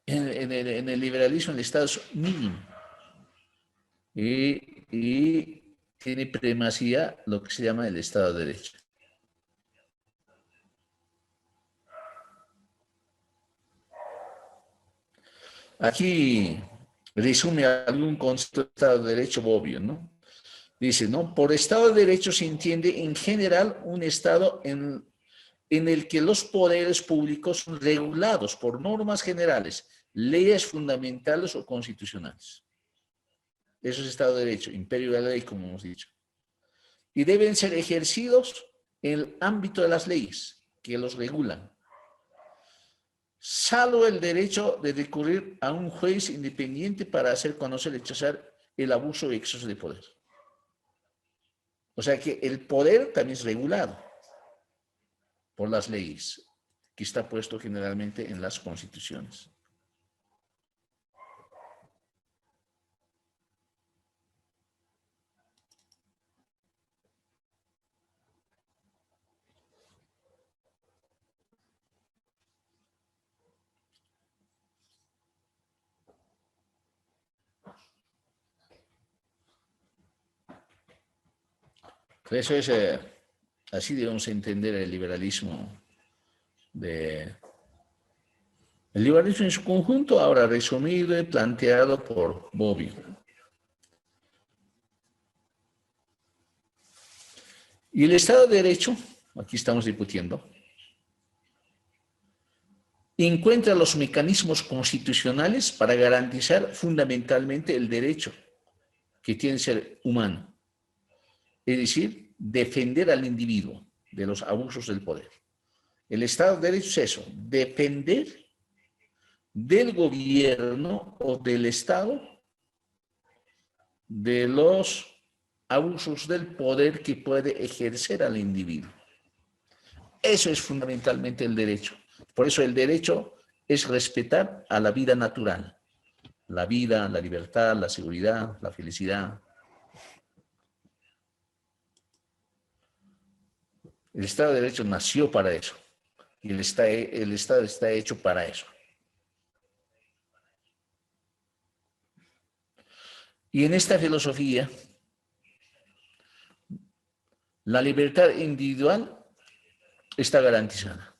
En el liberalismo el Estado es mínimo y tiene primacía lo que se llama el Estado de Derecho. Aquí resume algún concepto de Estado de Derecho obvio, ¿no? Dice, ¿no? Por Estado de Derecho se entiende en general un Estado en el que los poderes públicos son regulados por normas generales, leyes fundamentales o constitucionales. Eso es Estado de Derecho, imperio de la ley, como hemos dicho. Y deben ser ejercidos en el ámbito de las leyes que los regulan, salvo el derecho de recurrir a un juez independiente para hacer conocer y rechazar el abuso y exceso de poder. O sea que el poder también es regulado por las leyes, que está puesto generalmente en las constituciones. Eso es, así debemos entender el liberalismo el liberalismo en su conjunto, ahora resumido y planteado por Bobbio. Y el Estado de Derecho, aquí estamos discutiendo, encuentra los mecanismos constitucionales para garantizar fundamentalmente el derecho que tiene el ser humano, es decir, defender al individuo de los abusos del poder. El Estado de Derecho es eso, defender del gobierno o del Estado de los abusos del poder que puede ejercer al individuo. Eso es fundamentalmente el derecho. Por eso el derecho es respetar a la vida natural. La vida, la libertad, la seguridad, la felicidad. El Estado de Derecho nació para eso. Y el Estado está hecho para eso. Y en esta filosofía, la libertad individual está garantizada.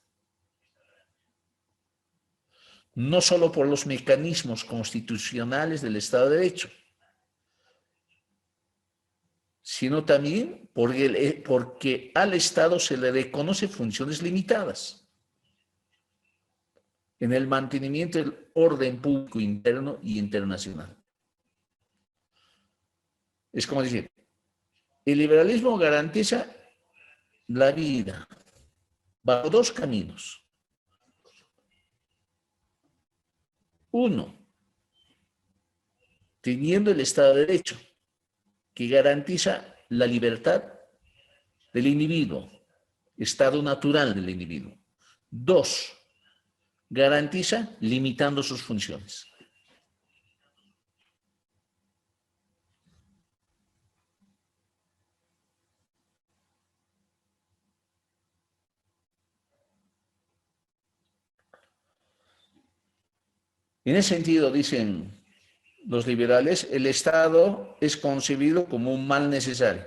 No solo por los mecanismos constitucionales del Estado de Derecho, sino también porque al Estado se le reconoce funciones limitadas en el mantenimiento del orden público interno y internacional. Es como decir, el liberalismo garantiza la vida bajo dos caminos. Uno, teniendo el Estado de Derecho, que garantiza la libertad del individuo, estado natural del individuo. Dos, garantiza limitando sus funciones. En ese sentido, dicen los liberales, el Estado es concebido como un mal necesario.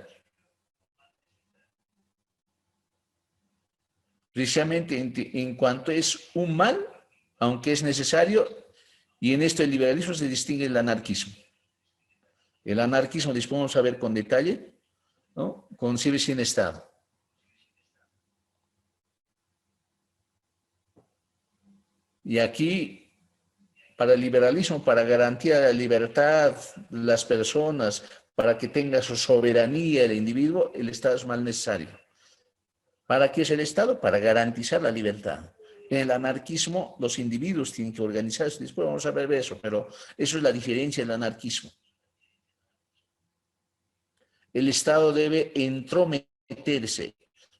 Precisamente en cuanto es un mal, aunque es necesario, y en esto el liberalismo se distingue del anarquismo. El anarquismo, después vamos a ver con detalle, ¿no? Concibe sin Estado. Y aquí, para el liberalismo, para garantía de la libertad de las personas, para que tenga su soberanía el individuo, el Estado es mal necesario. ¿Para qué es el Estado? Para garantizar la libertad. En el anarquismo, los individuos tienen que organizarse. Después vamos a ver eso, pero eso es la diferencia del anarquismo. El Estado debe entrometerse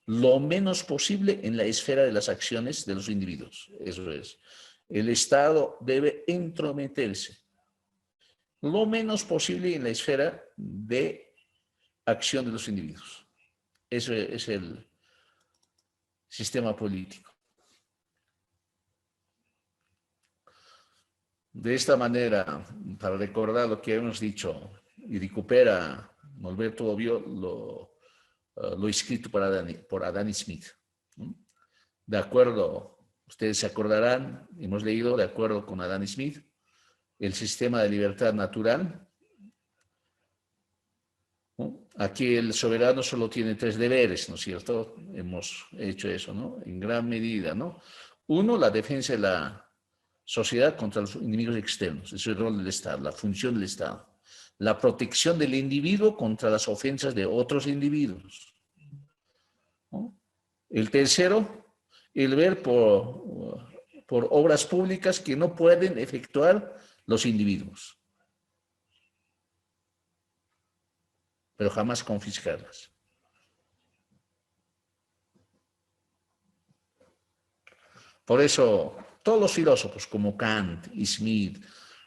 lo menos posible en la esfera de las acciones de los individuos. Eso es. El Estado debe entrometerse lo menos posible en la esfera de acción de los individuos. Eso es el sistema político. De esta manera, para recordar lo que hemos dicho y recupera Norberto Bobbio lo escrito por Adam Smith. De acuerdo, ustedes se acordarán, hemos leído, de acuerdo con Adam Smith, el sistema de libertad natural. ¿No? Aquí el soberano solo tiene 3 deberes, ¿no es cierto? Hemos hecho eso, ¿no? En gran medida, ¿no? Uno, la defensa de la sociedad contra los enemigos externos. Ese es el rol del Estado, la función del Estado. La protección del individuo contra las ofensas de otros individuos, ¿no? El tercero, el ver por obras públicas que no pueden efectuar los individuos, pero jamás confiscarlas. Por eso, todos los filósofos como Kant, Smith,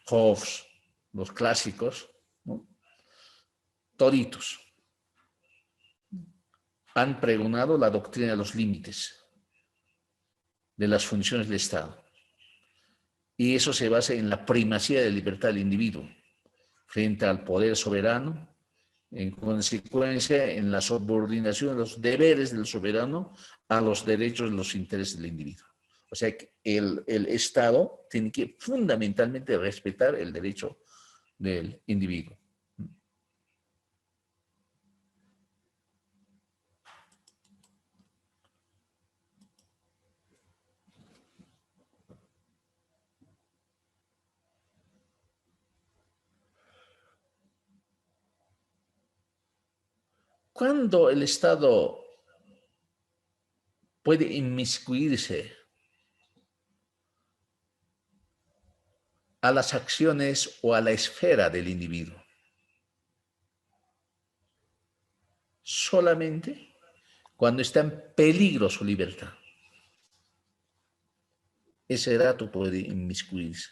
Hobbes, los clásicos, ¿no? Toditos, han pregonado la doctrina de los límites de las funciones del Estado. Y eso se basa en la primacía de la libertad del individuo frente al poder soberano, en consecuencia en la subordinación de los deberes del soberano a los derechos y los intereses del individuo. O sea que el Estado tiene que fundamentalmente respetar el derecho del individuo. ¿Cuándo el Estado puede inmiscuirse a las acciones o a la esfera del individuo? Solamente cuando está en peligro su libertad. Ese dato puede inmiscuirse.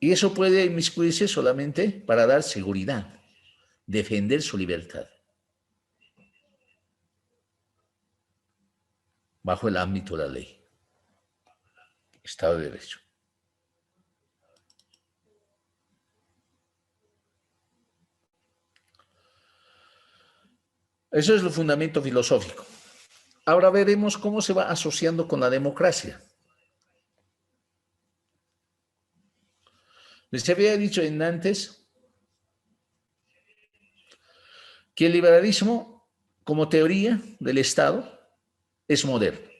Y eso puede inmiscuirse solamente para dar seguridad, defender su libertad, bajo el ámbito de la ley, Estado de Derecho. Eso es el fundamento filosófico. Ahora veremos cómo se va asociando con la democracia. Les había dicho antes que el liberalismo, como teoría del Estado, es moderno.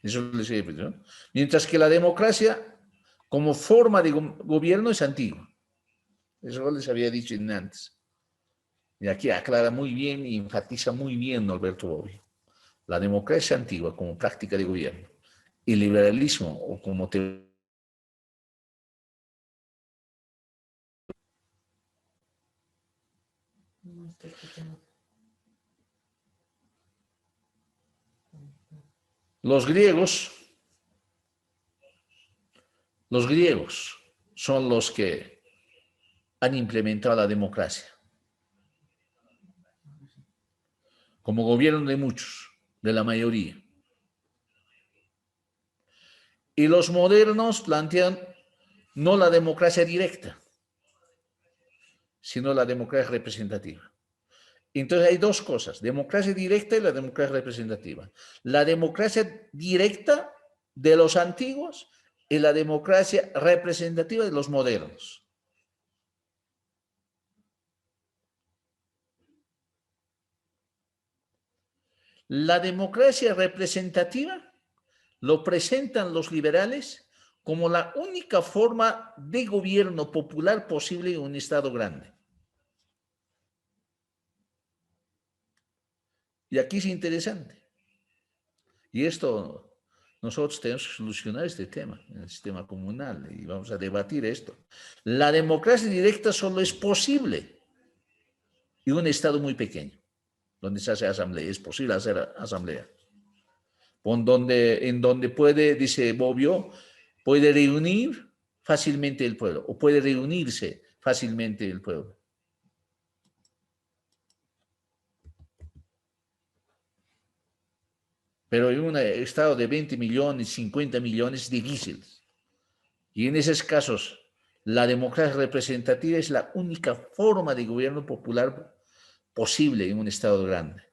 Eso les he dicho, ¿no? Mientras que la democracia, como forma de gobierno, es antigua. Eso les había dicho antes. Y aquí aclara muy bien y enfatiza muy bien Norberto Bobbio. La democracia antigua como práctica de gobierno. El liberalismo o como teoría. Los griegos son los que han implementado la democracia como gobierno de muchos, de la mayoría. Y los modernos plantean no la democracia directa, sino la democracia representativa. Entonces hay dos cosas, democracia directa y la democracia representativa. La democracia directa de los antiguos y la democracia representativa de los modernos. La democracia representativa lo presentan los liberales como la única forma de gobierno popular posible en un Estado grande. Y aquí es interesante. Y esto, nosotros tenemos que solucionar este tema en el sistema comunal y vamos a debatir esto. La democracia directa solo es posible en un Estado muy pequeño, donde se hace asamblea. Es posible hacer asamblea. En donde puede, dice Bobbio, puede reunir fácilmente el pueblo o puede reunirse fácilmente el pueblo. Pero en un estado de 20 millones, 50 millones, difícil. Y en esos casos, la democracia representativa es la única forma de gobierno popular posible en un estado grande.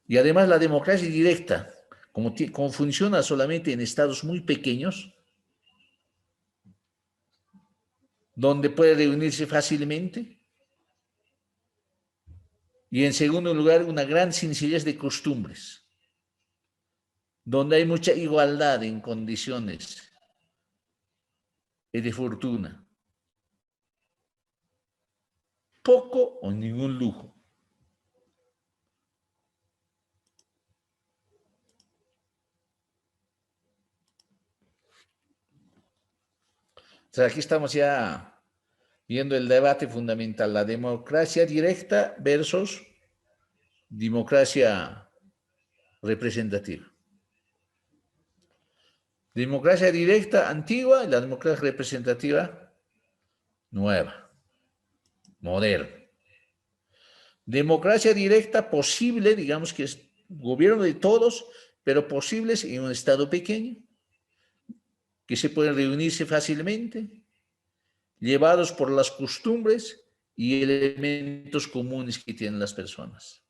Y además la democracia directa, como funciona solamente en estados muy pequeños, donde puede reunirse fácilmente, y en segundo lugar, una gran sencillez de costumbres, donde hay mucha igualdad en condiciones y de fortuna. Poco o ningún lujo. Entonces aquí estamos ya viendo el debate fundamental, la democracia directa versus democracia representativa. Democracia directa antigua y la democracia representativa nueva, moderna. Democracia directa posible, digamos que es gobierno de todos, pero posibles en un estado pequeño, que se pueden reunirse fácilmente, llevados por las costumbres y elementos comunes que tienen las personas.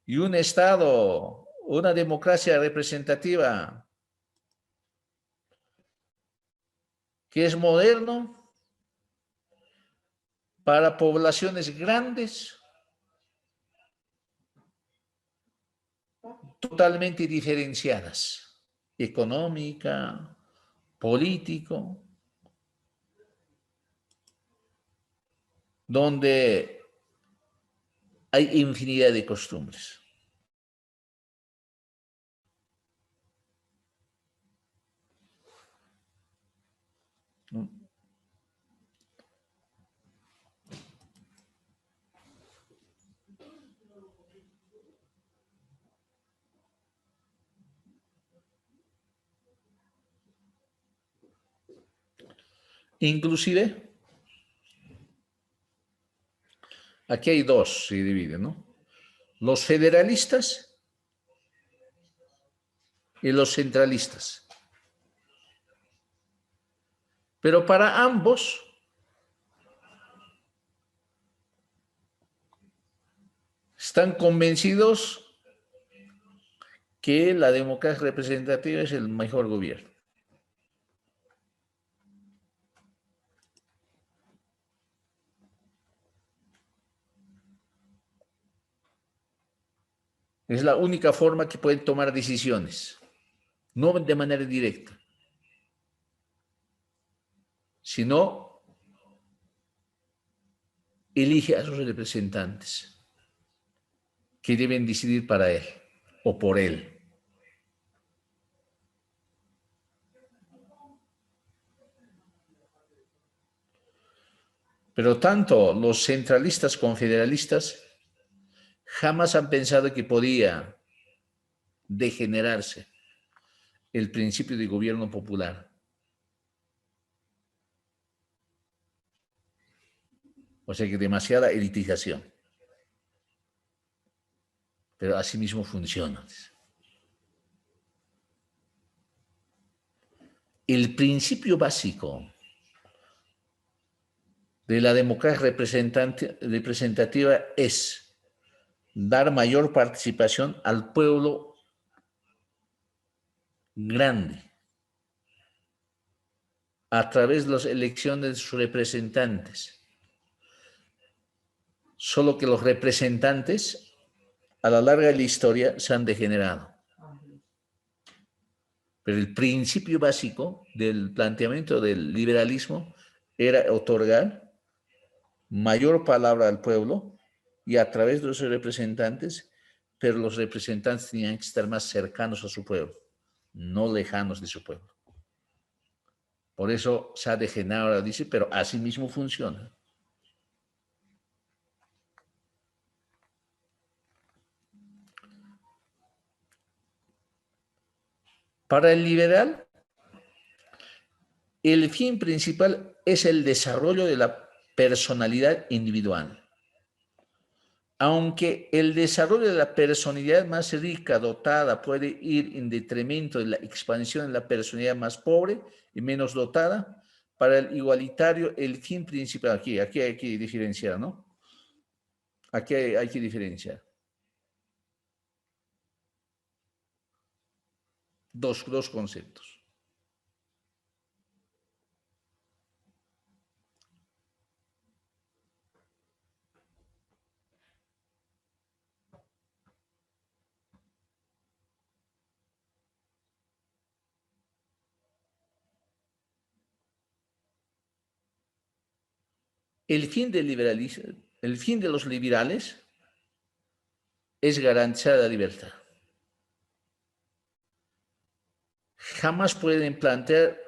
Y un estado, una democracia representativa que es moderno para poblaciones grandes, totalmente diferenciadas, económica, político, donde hay infinidad de costumbres. Inclusive, aquí hay dos, se dividen, ¿no? Los federalistas y los centralistas. Pero para ambos, están convencidos que la democracia representativa es el mejor gobierno. Es la única forma que pueden tomar decisiones, no de manera directa, sino elige a sus representantes que deben decidir para él o por él. Pero tanto los centralistas como federalistas jamás han pensado que podía degenerarse el principio de gobierno popular. O sea que demasiada elitización. Pero así mismo funciona. el principio básico de la democracia representativa es dar mayor participación al pueblo grande a través de las elecciones de sus representantes. Solo que los representantes, a la larga de la historia, se han degenerado. Pero el principio básico del planteamiento del liberalismo era otorgar mayor palabra al pueblo y a través de los representantes, pero los representantes tenían que estar más cercanos a su pueblo, no lejanos de su pueblo. Por eso se ha degenerado, dice, pero así mismo funciona. Para el liberal, el fin principal es el desarrollo de la personalidad individual. Aunque el desarrollo de la personalidad más rica, dotada, puede ir en detrimento de la expansión de la personalidad más pobre y menos dotada, para el igualitario, el fin principal, aquí hay que diferenciar, ¿no? Aquí hay que diferenciar. Dos conceptos. El fin del liberalismo, el fin de los liberales es garantizar la libertad. Jamás pueden plantear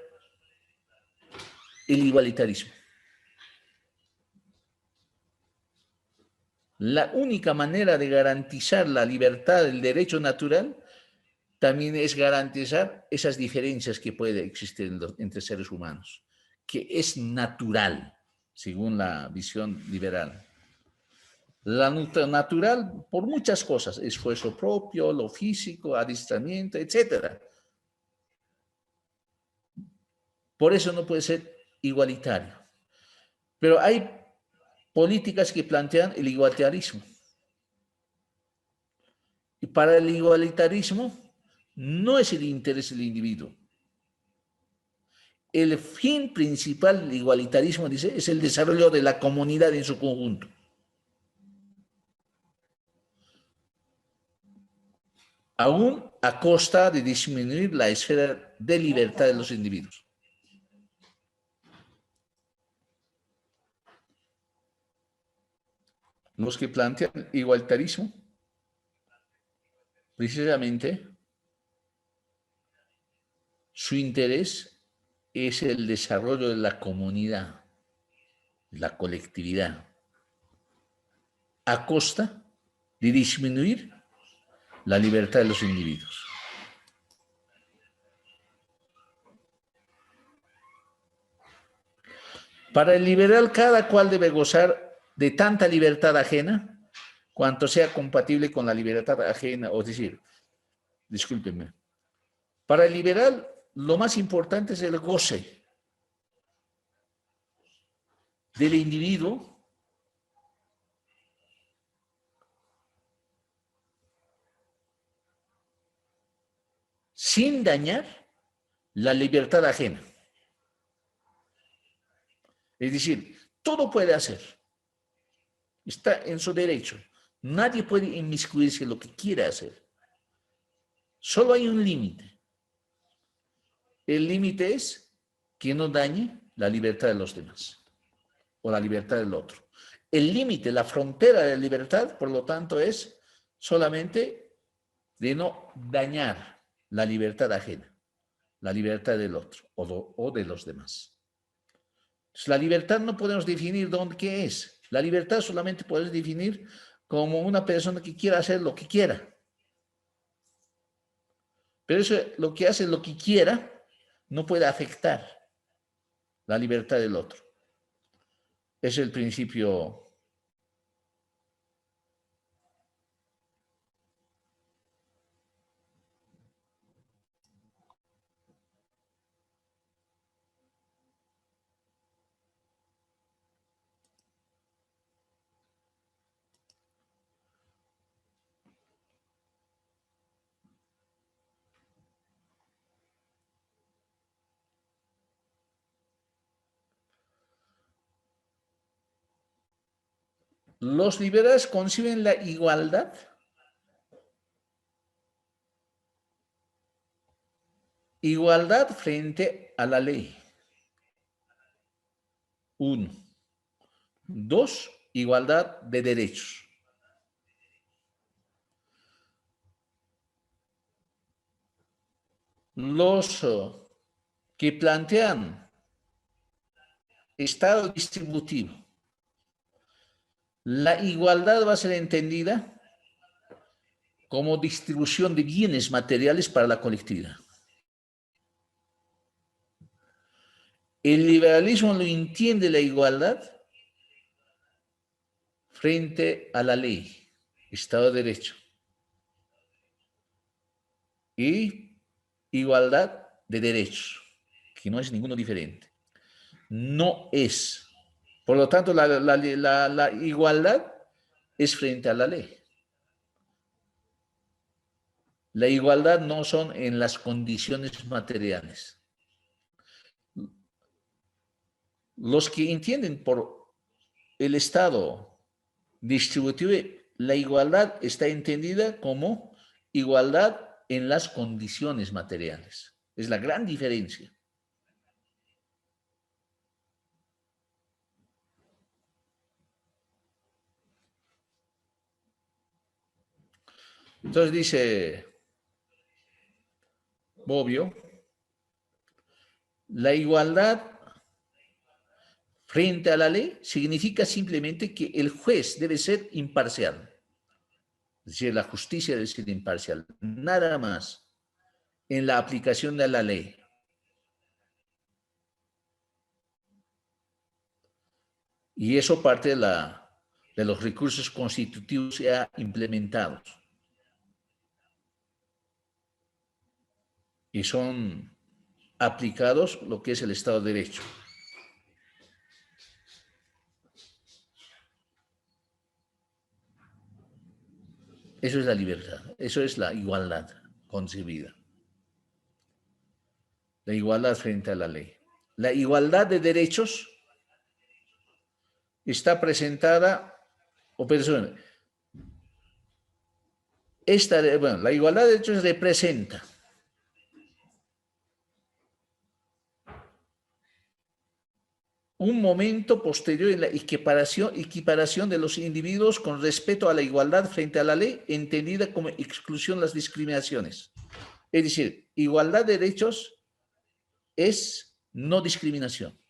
el igualitarismo. La única manera de garantizar la libertad del derecho natural también es garantizar esas diferencias que puede existir entre seres humanos, que es natural, según la visión liberal. La natural por muchas cosas, esfuerzo propio, lo físico, adiestramiento, etc. Por eso no puede ser igualitario. Pero hay políticas que plantean el igualitarismo. Y para el igualitarismo no es el interés del individuo. El fin principal del igualitarismo, dice, es el desarrollo de la comunidad en su conjunto. Aún a costa de disminuir la esfera de libertad de los individuos. Los que plantean igualitarismo, precisamente, su interés es el desarrollo de la comunidad, la colectividad, a costa de disminuir la libertad de los individuos. Para el liberal, cada cual debe gozar de tanta libertad ajena cuanto sea compatible con la libertad ajena, o decir, discúlpenme, para el liberal lo más importante es el goce del individuo sin dañar la libertad ajena. Es decir, todo puede hacer, está en su derecho, nadie puede inmiscuirse en lo que quiera hacer. Solo hay un límite. El límite es que no dañe la libertad de los demás o la libertad del otro. El límite, la frontera de la libertad, por lo tanto, es solamente de no dañar la libertad ajena, la libertad del otro o de los demás. Entonces, la libertad no podemos definir qué es. La libertad solamente podemos definir como una persona que quiera hacer lo que quiera. Pero eso, lo que hace lo que quiera, no puede afectar la libertad del otro. Es el principio. Los liberales conciben la igualdad frente a la ley. Uno. Dos, igualdad de derechos. Los que plantean Estado distributivo, la igualdad va a ser entendida como distribución de bienes materiales para la colectividad. El liberalismo lo entiende la igualdad frente a la ley, Estado de Derecho, y igualdad de derechos, que no es ninguno diferente. No es. Por lo tanto, la igualdad es frente a la ley. La igualdad no son en las condiciones materiales. Los que entienden por el Estado distributivo, la igualdad está entendida como igualdad en las condiciones materiales. Es la gran diferencia. Entonces dice Bobbio, la igualdad frente a la ley significa simplemente que el juez debe ser imparcial. Es decir, la justicia debe ser imparcial. Nada más en la aplicación de la ley. Y eso parte de los recursos constitutivos ya implementados. Y son aplicados lo que es el Estado de Derecho. Eso es la libertad, eso es la igualdad concebida. La igualdad frente a la ley. La igualdad de derechos está presentada, la igualdad de derechos representa un momento posterior en la equiparación de los individuos con respecto a la igualdad frente a la ley, entendida como exclusión de las discriminaciones. Es decir, igualdad de derechos es no discriminación.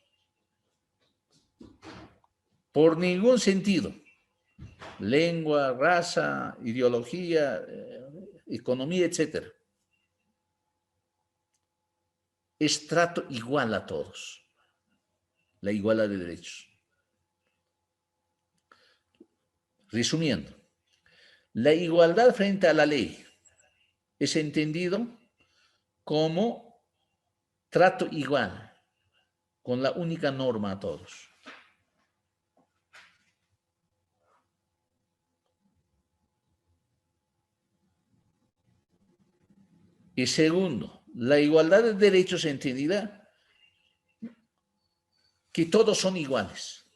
Por ningún sentido. Lengua, raza, ideología, economía, etc. Es trato igual a todos. La igualdad de derechos. Resumiendo, la igualdad frente a la ley es entendido como trato igual, con la única norma a todos. Y segundo, la igualdad de derechos entendida que todos son iguales.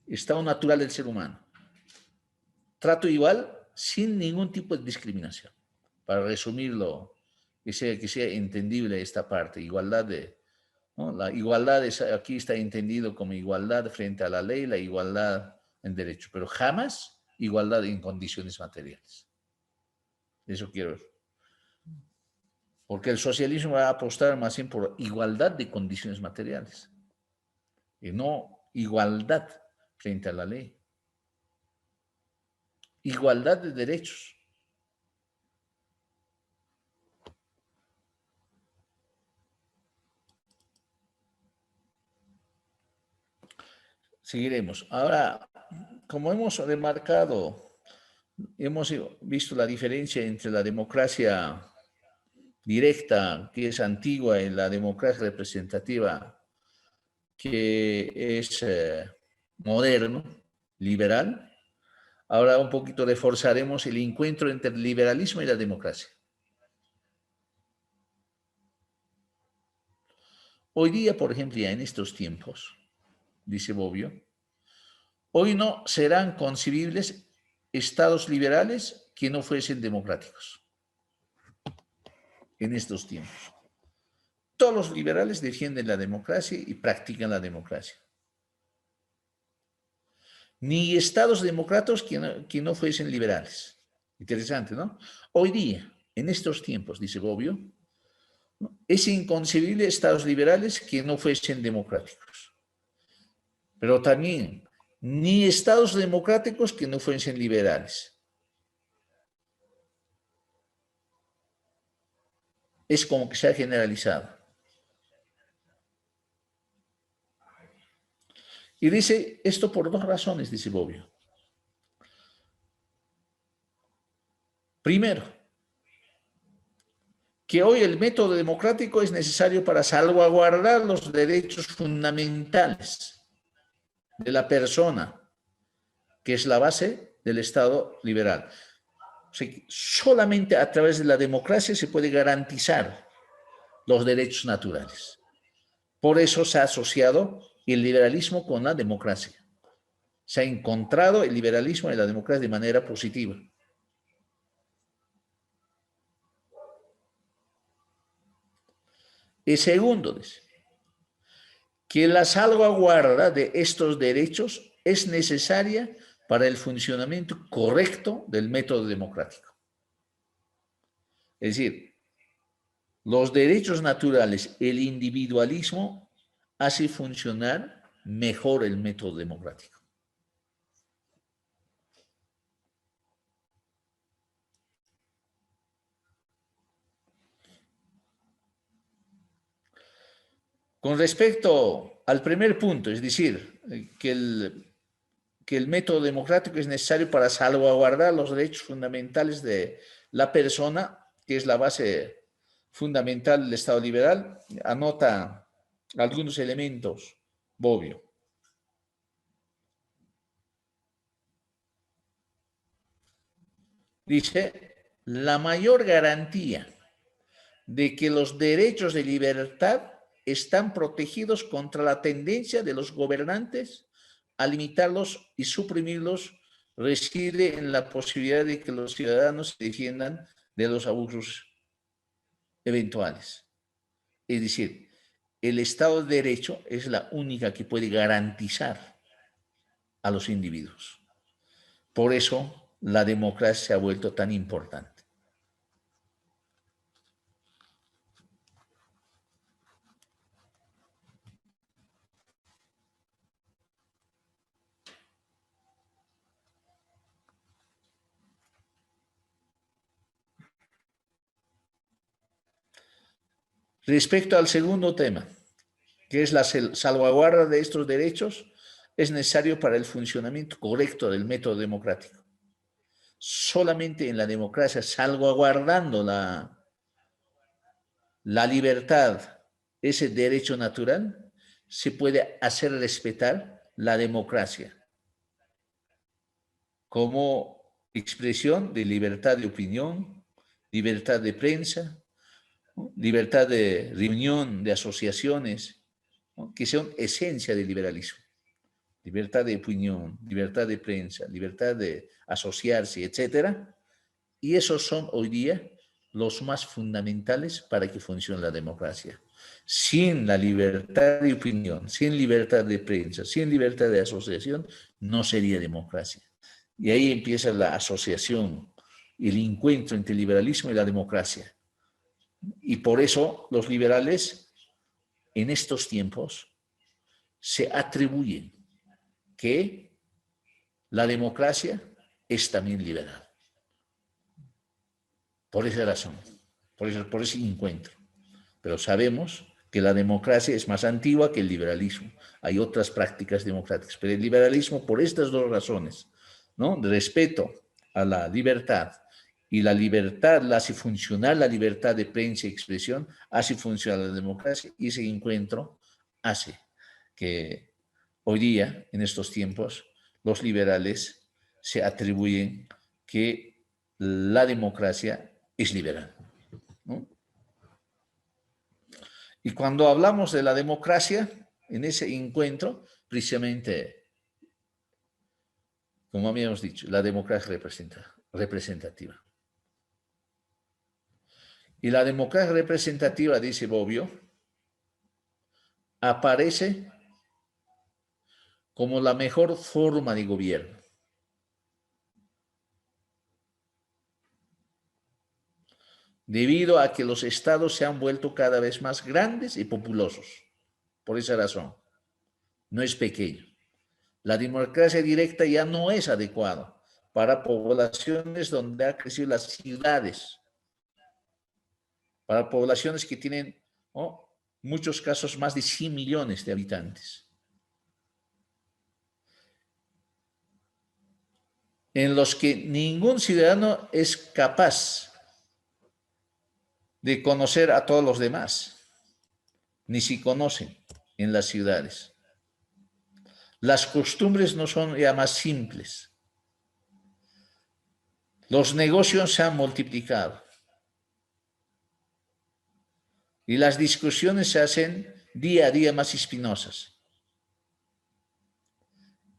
Estado natural del ser humano. Trato igual sin ningún tipo de discriminación. Para resumirlo, que sea entendible esta parte, igualdad de, ¿no? La igualdad aquí está entendido como igualdad frente a la ley, la igualdad en derecho, pero jamás igualdad en condiciones materiales. Eso quiero ver. Porque el socialismo va a apostar más bien por igualdad de condiciones materiales y no igualdad frente a la ley. Igualdad de derechos. Seguiremos. Ahora, como hemos remarcado, hemos visto la diferencia entre la democracia directa, que es antigua, y la democracia representativa, que es moderno, liberal. Ahora un poquito reforzaremos el encuentro entre el liberalismo y la democracia. Hoy día, por ejemplo, ya en estos tiempos, dice Bobbio, Hoy no serán concebibles estados liberales que no fuesen democráticos en estos tiempos. Todos los liberales defienden la democracia y practican la democracia. Ni estados democráticos que no fuesen liberales. Interesante, ¿no? Hoy día, en estos tiempos, dice Bobbio, ¿no?, es inconcebible estados liberales que no fuesen democráticos. Pero también, ni estados democráticos que no fuesen liberales. Es como que se ha generalizado. Y dice esto por dos razones, dice Bobbio. Primero, que hoy el método democrático es necesario para salvaguardar los derechos fundamentales de la persona, que es la base del Estado liberal. O sea, solamente a través de la democracia se puede garantizar los derechos naturales. Por eso se ha asociado el liberalismo con la democracia. Se ha encontrado el liberalismo y la democracia de manera positiva. Y segundo, dice, que la salvaguarda de estos derechos es necesaria para el funcionamiento correcto del método democrático. Es decir, los derechos naturales, el individualismo, hace funcionar mejor el método democrático. Con respecto al primer punto, es decir, que el método democrático es necesario para salvaguardar los derechos fundamentales de la persona, que es la base fundamental del Estado liberal, anota algunos elementos, Bobbio. Dice, la mayor garantía de que los derechos de libertad están protegidos contra la tendencia de los gobernantes a limitarlos y suprimirlos reside en la posibilidad de que los ciudadanos se defiendan de los abusos eventuales. Es decir, el Estado de Derecho es la única que puede garantizar a los individuos. Por eso la democracia se ha vuelto tan importante. Respecto al segundo tema, que es la salvaguarda de estos derechos, es necesario para el funcionamiento correcto del método democrático. Solamente en la democracia, salvaguardando la libertad, ese derecho natural, se puede hacer respetar la democracia como expresión de libertad de opinión, libertad de prensa, ¿no?, libertad de reunión, de asociaciones, ¿no?, que son esencia del liberalismo. Libertad de opinión, libertad de prensa, libertad de asociarse, etc. Y esos son hoy día los más fundamentales para que funcione la democracia. Sin la libertad de opinión, sin libertad de prensa, sin libertad de asociación, no sería democracia. Y ahí empieza la asociación, el encuentro entre el liberalismo y la democracia. Y por eso los liberales en estos tiempos se atribuyen que la democracia es también liberal. Por esa razón, por ese encuentro. Pero sabemos que la democracia es más antigua que el liberalismo. Hay otras prácticas democráticas, pero el liberalismo, por estas dos razones, ¿no?, de respeto a la libertad, y la libertad la hace funcionar, la libertad de prensa y expresión, hace funcionar la democracia, y ese encuentro hace que hoy día, en estos tiempos, los liberales se atribuyen que la democracia es liberal, ¿no? Y cuando hablamos de la democracia, en ese encuentro, precisamente como habíamos dicho, la democracia representativa. Y la democracia representativa, dice Bobbio, aparece como la mejor forma de gobierno. Debido a que los estados se han vuelto cada vez más grandes y populosos. Por esa razón, no es pequeño. La democracia directa ya no es adecuada para poblaciones donde han crecido las ciudades, para poblaciones que tienen, ¿no?, muchos casos más de 100 millones de habitantes, en los que ningún ciudadano es capaz de conocer a todos los demás, ni si conocen en las ciudades. Las costumbres no son ya más simples. Los negocios se han multiplicado y las discusiones se hacen día a día más espinosas.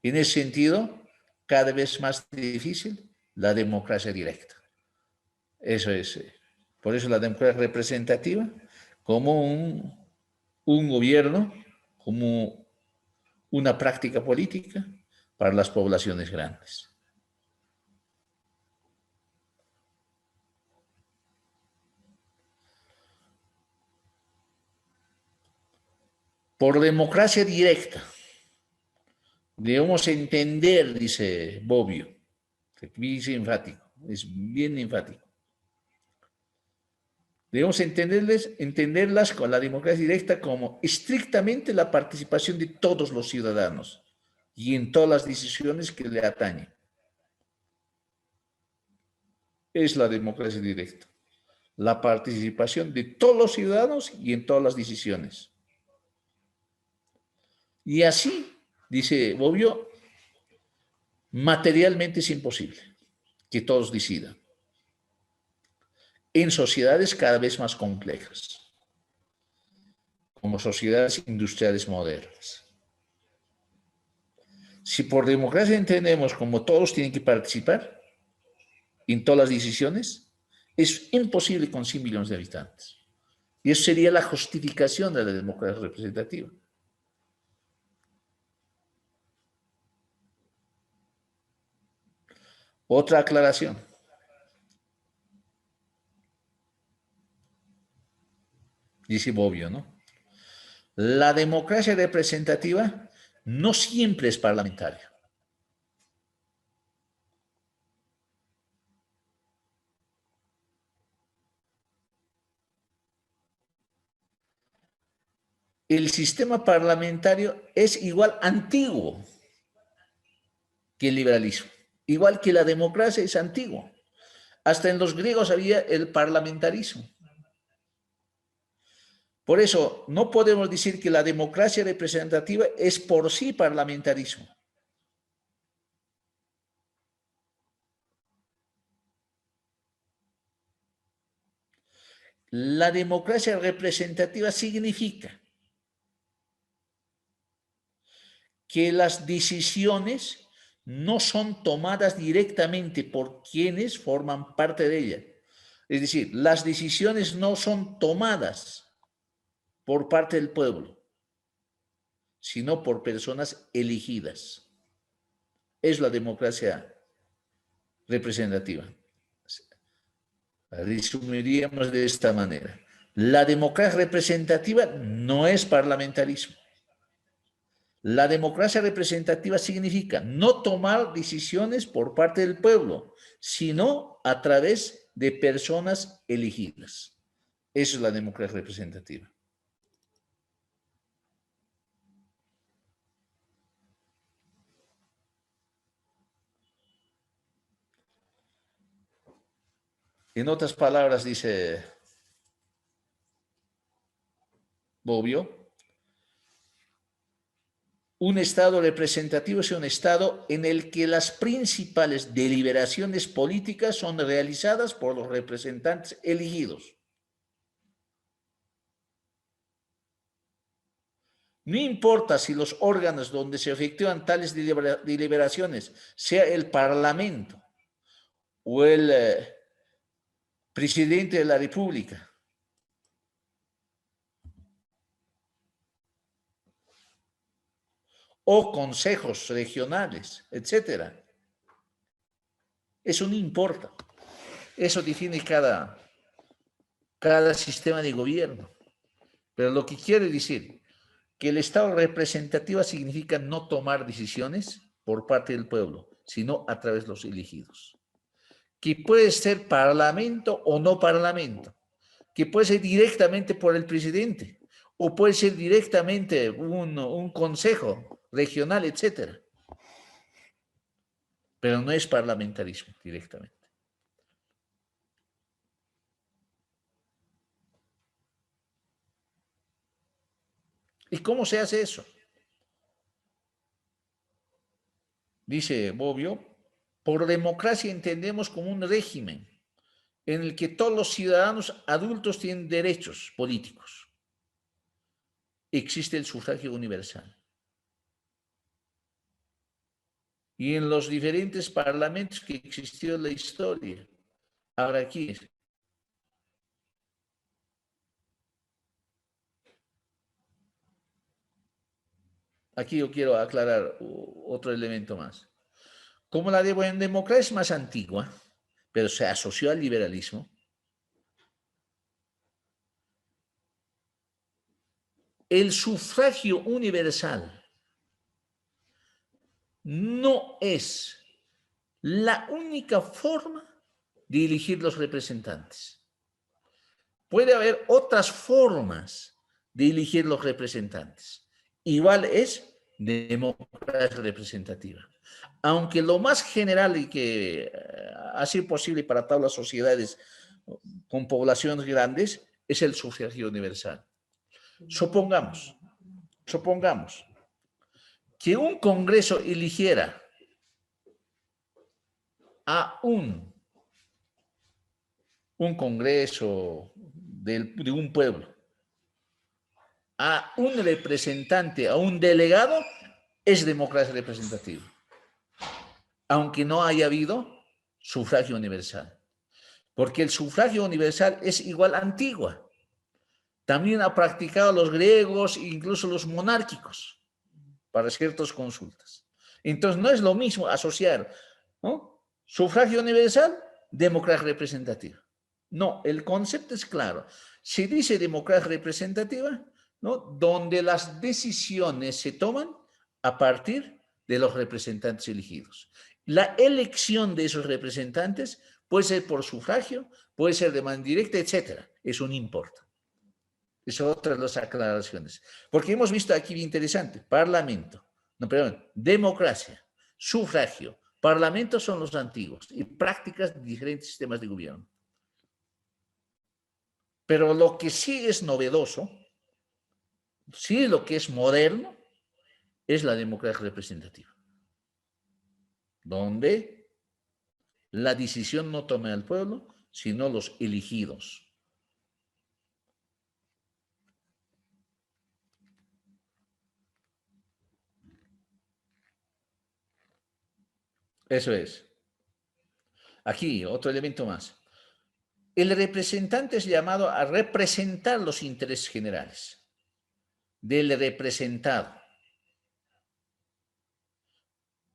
En ese sentido, cada vez más difícil la democracia directa. Eso es. Por eso la democracia representativa, como un gobierno, como una práctica política para las poblaciones grandes. Por democracia directa, debemos entender, dice Bobbio, dice enfático, es bien enfático. Debemos entenderlas con la democracia directa como estrictamente la participación de todos los ciudadanos y en todas las decisiones que le atañen. Es la democracia directa, la participación de todos los ciudadanos y en todas las decisiones. Y así, dice Bobbio, materialmente es imposible que todos decidan en sociedades cada vez más complejas, como sociedades industriales modernas. Si por democracia entendemos como todos tienen que participar en todas las decisiones, es imposible con 100 millones de habitantes. Y eso sería la justificación de la democracia representativa. Otra aclaración. Dice Bobbio, ¿no? La democracia representativa no siempre es parlamentaria. El sistema parlamentario es igual antiguo que el liberalismo, igual que la democracia es antigua. Hasta en los griegos había el parlamentarismo. Por eso no podemos decir que la democracia representativa es por sí parlamentarismo. La democracia representativa significa que las decisiones no son tomadas directamente por quienes forman parte de ella. Es decir, las decisiones no son tomadas por parte del pueblo, sino por personas elegidas. Es la democracia representativa. Resumiríamos de esta manera. La democracia representativa no es parlamentarismo. La democracia representativa significa no tomar decisiones por parte del pueblo, sino a través de personas elegidas. Eso es la democracia representativa. En otras palabras, dice Bobbio, un Estado representativo es un Estado en el que las principales deliberaciones políticas son realizadas por los representantes elegidos. No importa si los órganos donde se efectúan tales deliberaciones sea el Parlamento o el presidente de la República. O consejos regionales, etcétera. Eso no importa. Eso define cada sistema de gobierno. Pero lo que quiere decir que el Estado representativo significa no tomar decisiones por parte del pueblo, sino a través de los elegidos. Que puede ser parlamento o no parlamento, que puede ser directamente por el presidente, o puede ser directamente un consejo regional, etcétera. Pero no es parlamentarismo directamente. ¿Y cómo se hace eso? Dice Bobbio, por democracia entendemos como un régimen en el que todos los ciudadanos adultos tienen derechos políticos. Existe el sufragio universal. Y en los diferentes parlamentos que existió en la historia, ahora aquí yo quiero aclarar otro elemento más. Como la democracia es más antigua, pero se asoció al liberalismo, el sufragio universal no es la única forma de elegir los representantes. Puede haber otras formas de elegir los representantes. Igual es democracia representativa. Aunque lo más general y que ha sido posible para todas las sociedades con poblaciones grandes es el sufragio universal. Supongamos que un congreso eligiera a un congreso de un pueblo, a un representante, a un delegado, es democracia representativa, aunque no haya habido sufragio universal, porque el sufragio universal es igual antigua. También ha practicado los griegos e incluso los monárquicos para ciertas consultas. Entonces no es lo mismo asociar, ¿no?, sufragio universal, democracia representativa. No, el concepto es claro. Se dice democracia representativa, ¿no?, donde las decisiones se toman a partir de los representantes elegidos. La elección de esos representantes puede ser por sufragio, puede ser de manera directa, etcétera. Eso no importa. Es otra de las aclaraciones. Porque hemos visto aquí bien interesante, parlamento, no, perdón, democracia, sufragio, parlamento son los antiguos y prácticas de diferentes sistemas de gobierno. Pero lo que sí es novedoso, sí lo que es moderno, es la democracia representativa, donde la decisión no toma el pueblo, sino los elegidos. Eso es. Aquí, otro elemento más. El representante es llamado a representar los intereses generales del representado.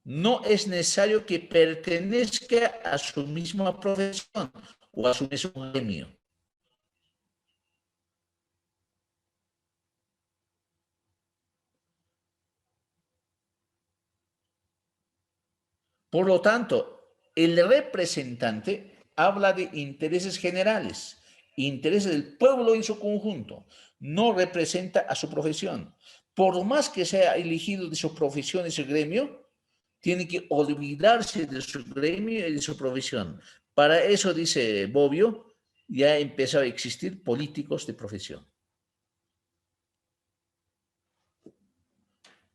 No es necesario que pertenezca a su misma profesión o a su mismo gremio. Por lo tanto, el representante habla de intereses generales, intereses del pueblo en su conjunto, no representa a su profesión. Por más que sea elegido de su profesión y su gremio, tiene que olvidarse de su gremio y de su profesión. Para eso, dice Bobbio, ya empezó a existir políticos de profesión.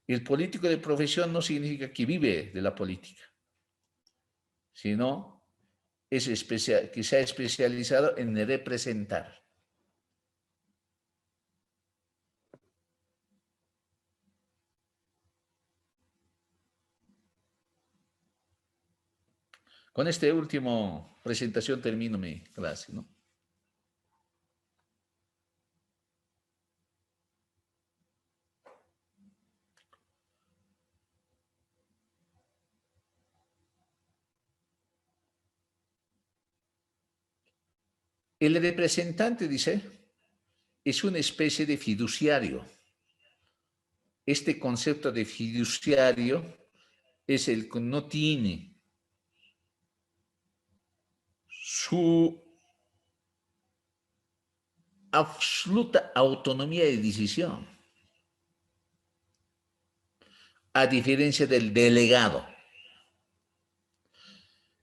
El político de profesión no significa que vive de la política, sino es que se ha especializado en representar. Con esta última presentación termino mi clase, ¿no? El representante, dice, es una especie de fiduciario. Este concepto de fiduciario es el que no tiene su absoluta autonomía de decisión, a diferencia del delegado.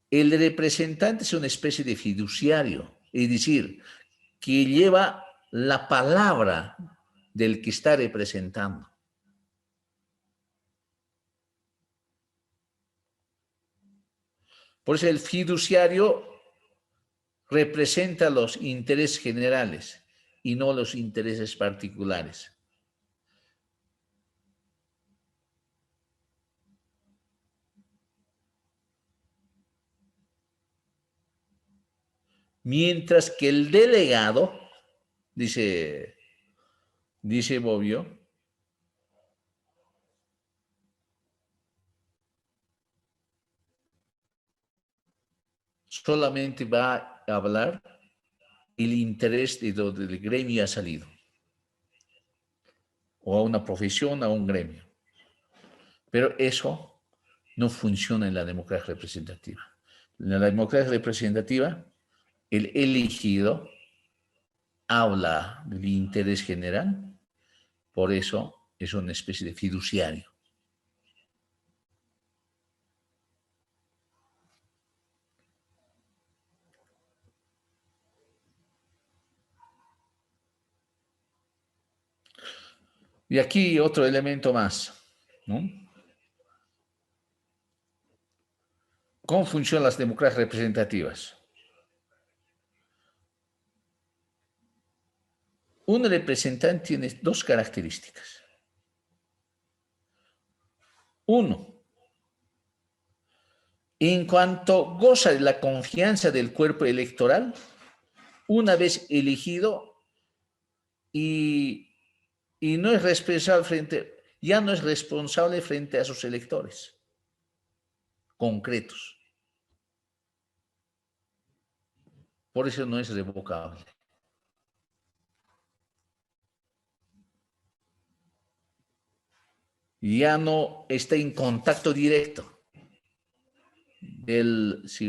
El representante es una especie de fiduciario, es decir, que lleva la palabra del que está representando. Por eso el fiduciario representa los intereses generales y no los intereses particulares. Mientras que el delegado, dice Bobbio, solamente va a hablar el interés de donde el gremio ha salido, o a una profesión, a un gremio. Pero eso no funciona en la democracia representativa. En la democracia representativa, el elegido habla del interés general, por eso es una especie de fiduciario. Y aquí otro elemento más, ¿no? ¿Cómo funcionan las democracias representativas? Un representante tiene dos características. Uno, en cuanto goza de la confianza del cuerpo electoral, una vez elegido y no es responsable ya no es responsable frente a sus electores concretos. Por eso no es revocable. Ya no está en contacto directo.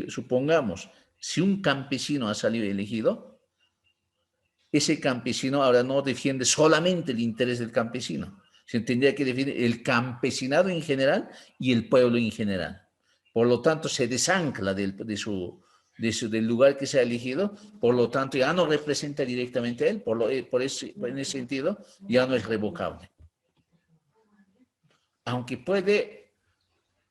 Supongamos, si un campesino ha salido elegido, ese campesino ahora no defiende solamente el interés del campesino, sino tendría que defender el campesinado en general y el pueblo en general. Por lo tanto, se desancla del lugar que se ha elegido, por lo tanto, ya no representa directamente a él, en ese sentido, ya no es revocable. Aunque puede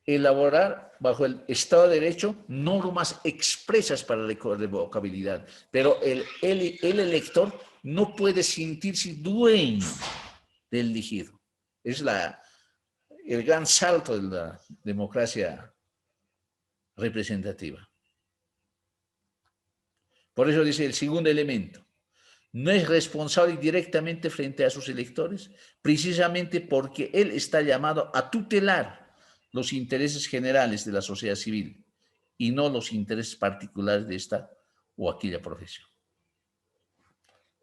elaborar bajo el Estado de Derecho normas expresas para la revocabilidad, pero el elector no puede sentirse dueño del elegido. Es el gran salto de la democracia representativa. Por eso dice el segundo elemento, no es responsable directamente frente a sus electores, precisamente porque él está llamado a tutelar los intereses generales de la sociedad civil y no los intereses particulares de esta o aquella profesión.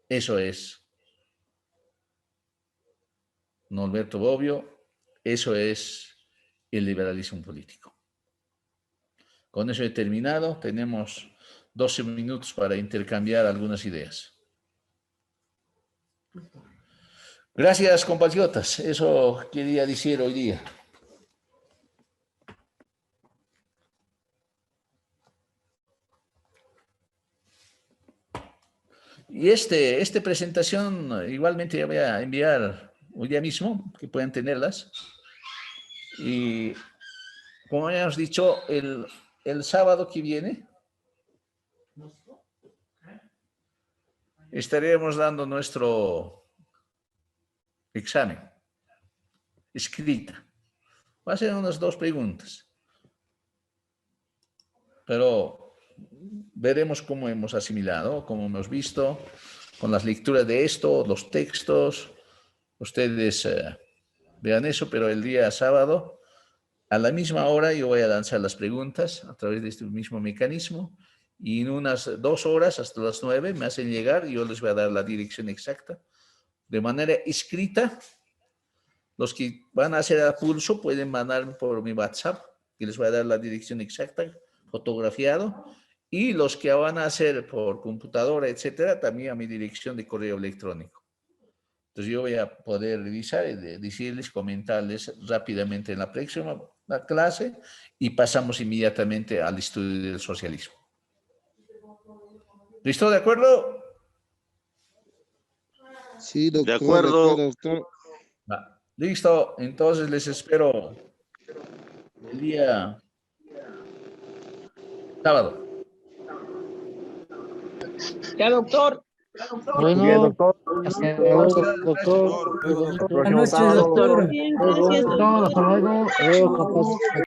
Eso es, Norberto Bobbio, eso es el liberalismo político. Con eso he terminado. Tenemos 12 minutos para intercambiar algunas ideas. Gracias, compatriotas. Eso quería decir hoy día. Y esta presentación igualmente voy a enviar hoy día mismo, que puedan tenerlas. Y como habíamos dicho, el sábado que viene estaremos dando nuestro examen escrita. Va a ser unas 2 preguntas. pero veremos cómo hemos asimilado, cómo hemos visto, con las lecturas de esto, los textos. Ustedes vean eso, pero el día sábado, a la misma hora, yo voy a lanzar las preguntas a través de este mismo mecanismo y en unas 2 horas, hasta las 9, me hacen llegar y yo les voy a dar la dirección exacta. De manera escrita, los que van a hacer a pulso pueden mandarme por mi WhatsApp, que les voy a dar la dirección exacta, fotografiado, y los que van a hacer por computadora, etcétera, también a mi dirección de correo electrónico. Entonces yo voy a poder revisar y decirles, comentarles rápidamente en la próxima clase y pasamos inmediatamente al estudio del socialismo. ¿Listo? ¿De acuerdo? Sí, doctor. De acuerdo. Doctor. Listo. Entonces les espero el día sábado. Ya, doctor. Bueno, doctor. hasta luego, doctor. Doctor. Buenas noches, doctor. Bien, gracias, Hasta luego. doctor. Capaz.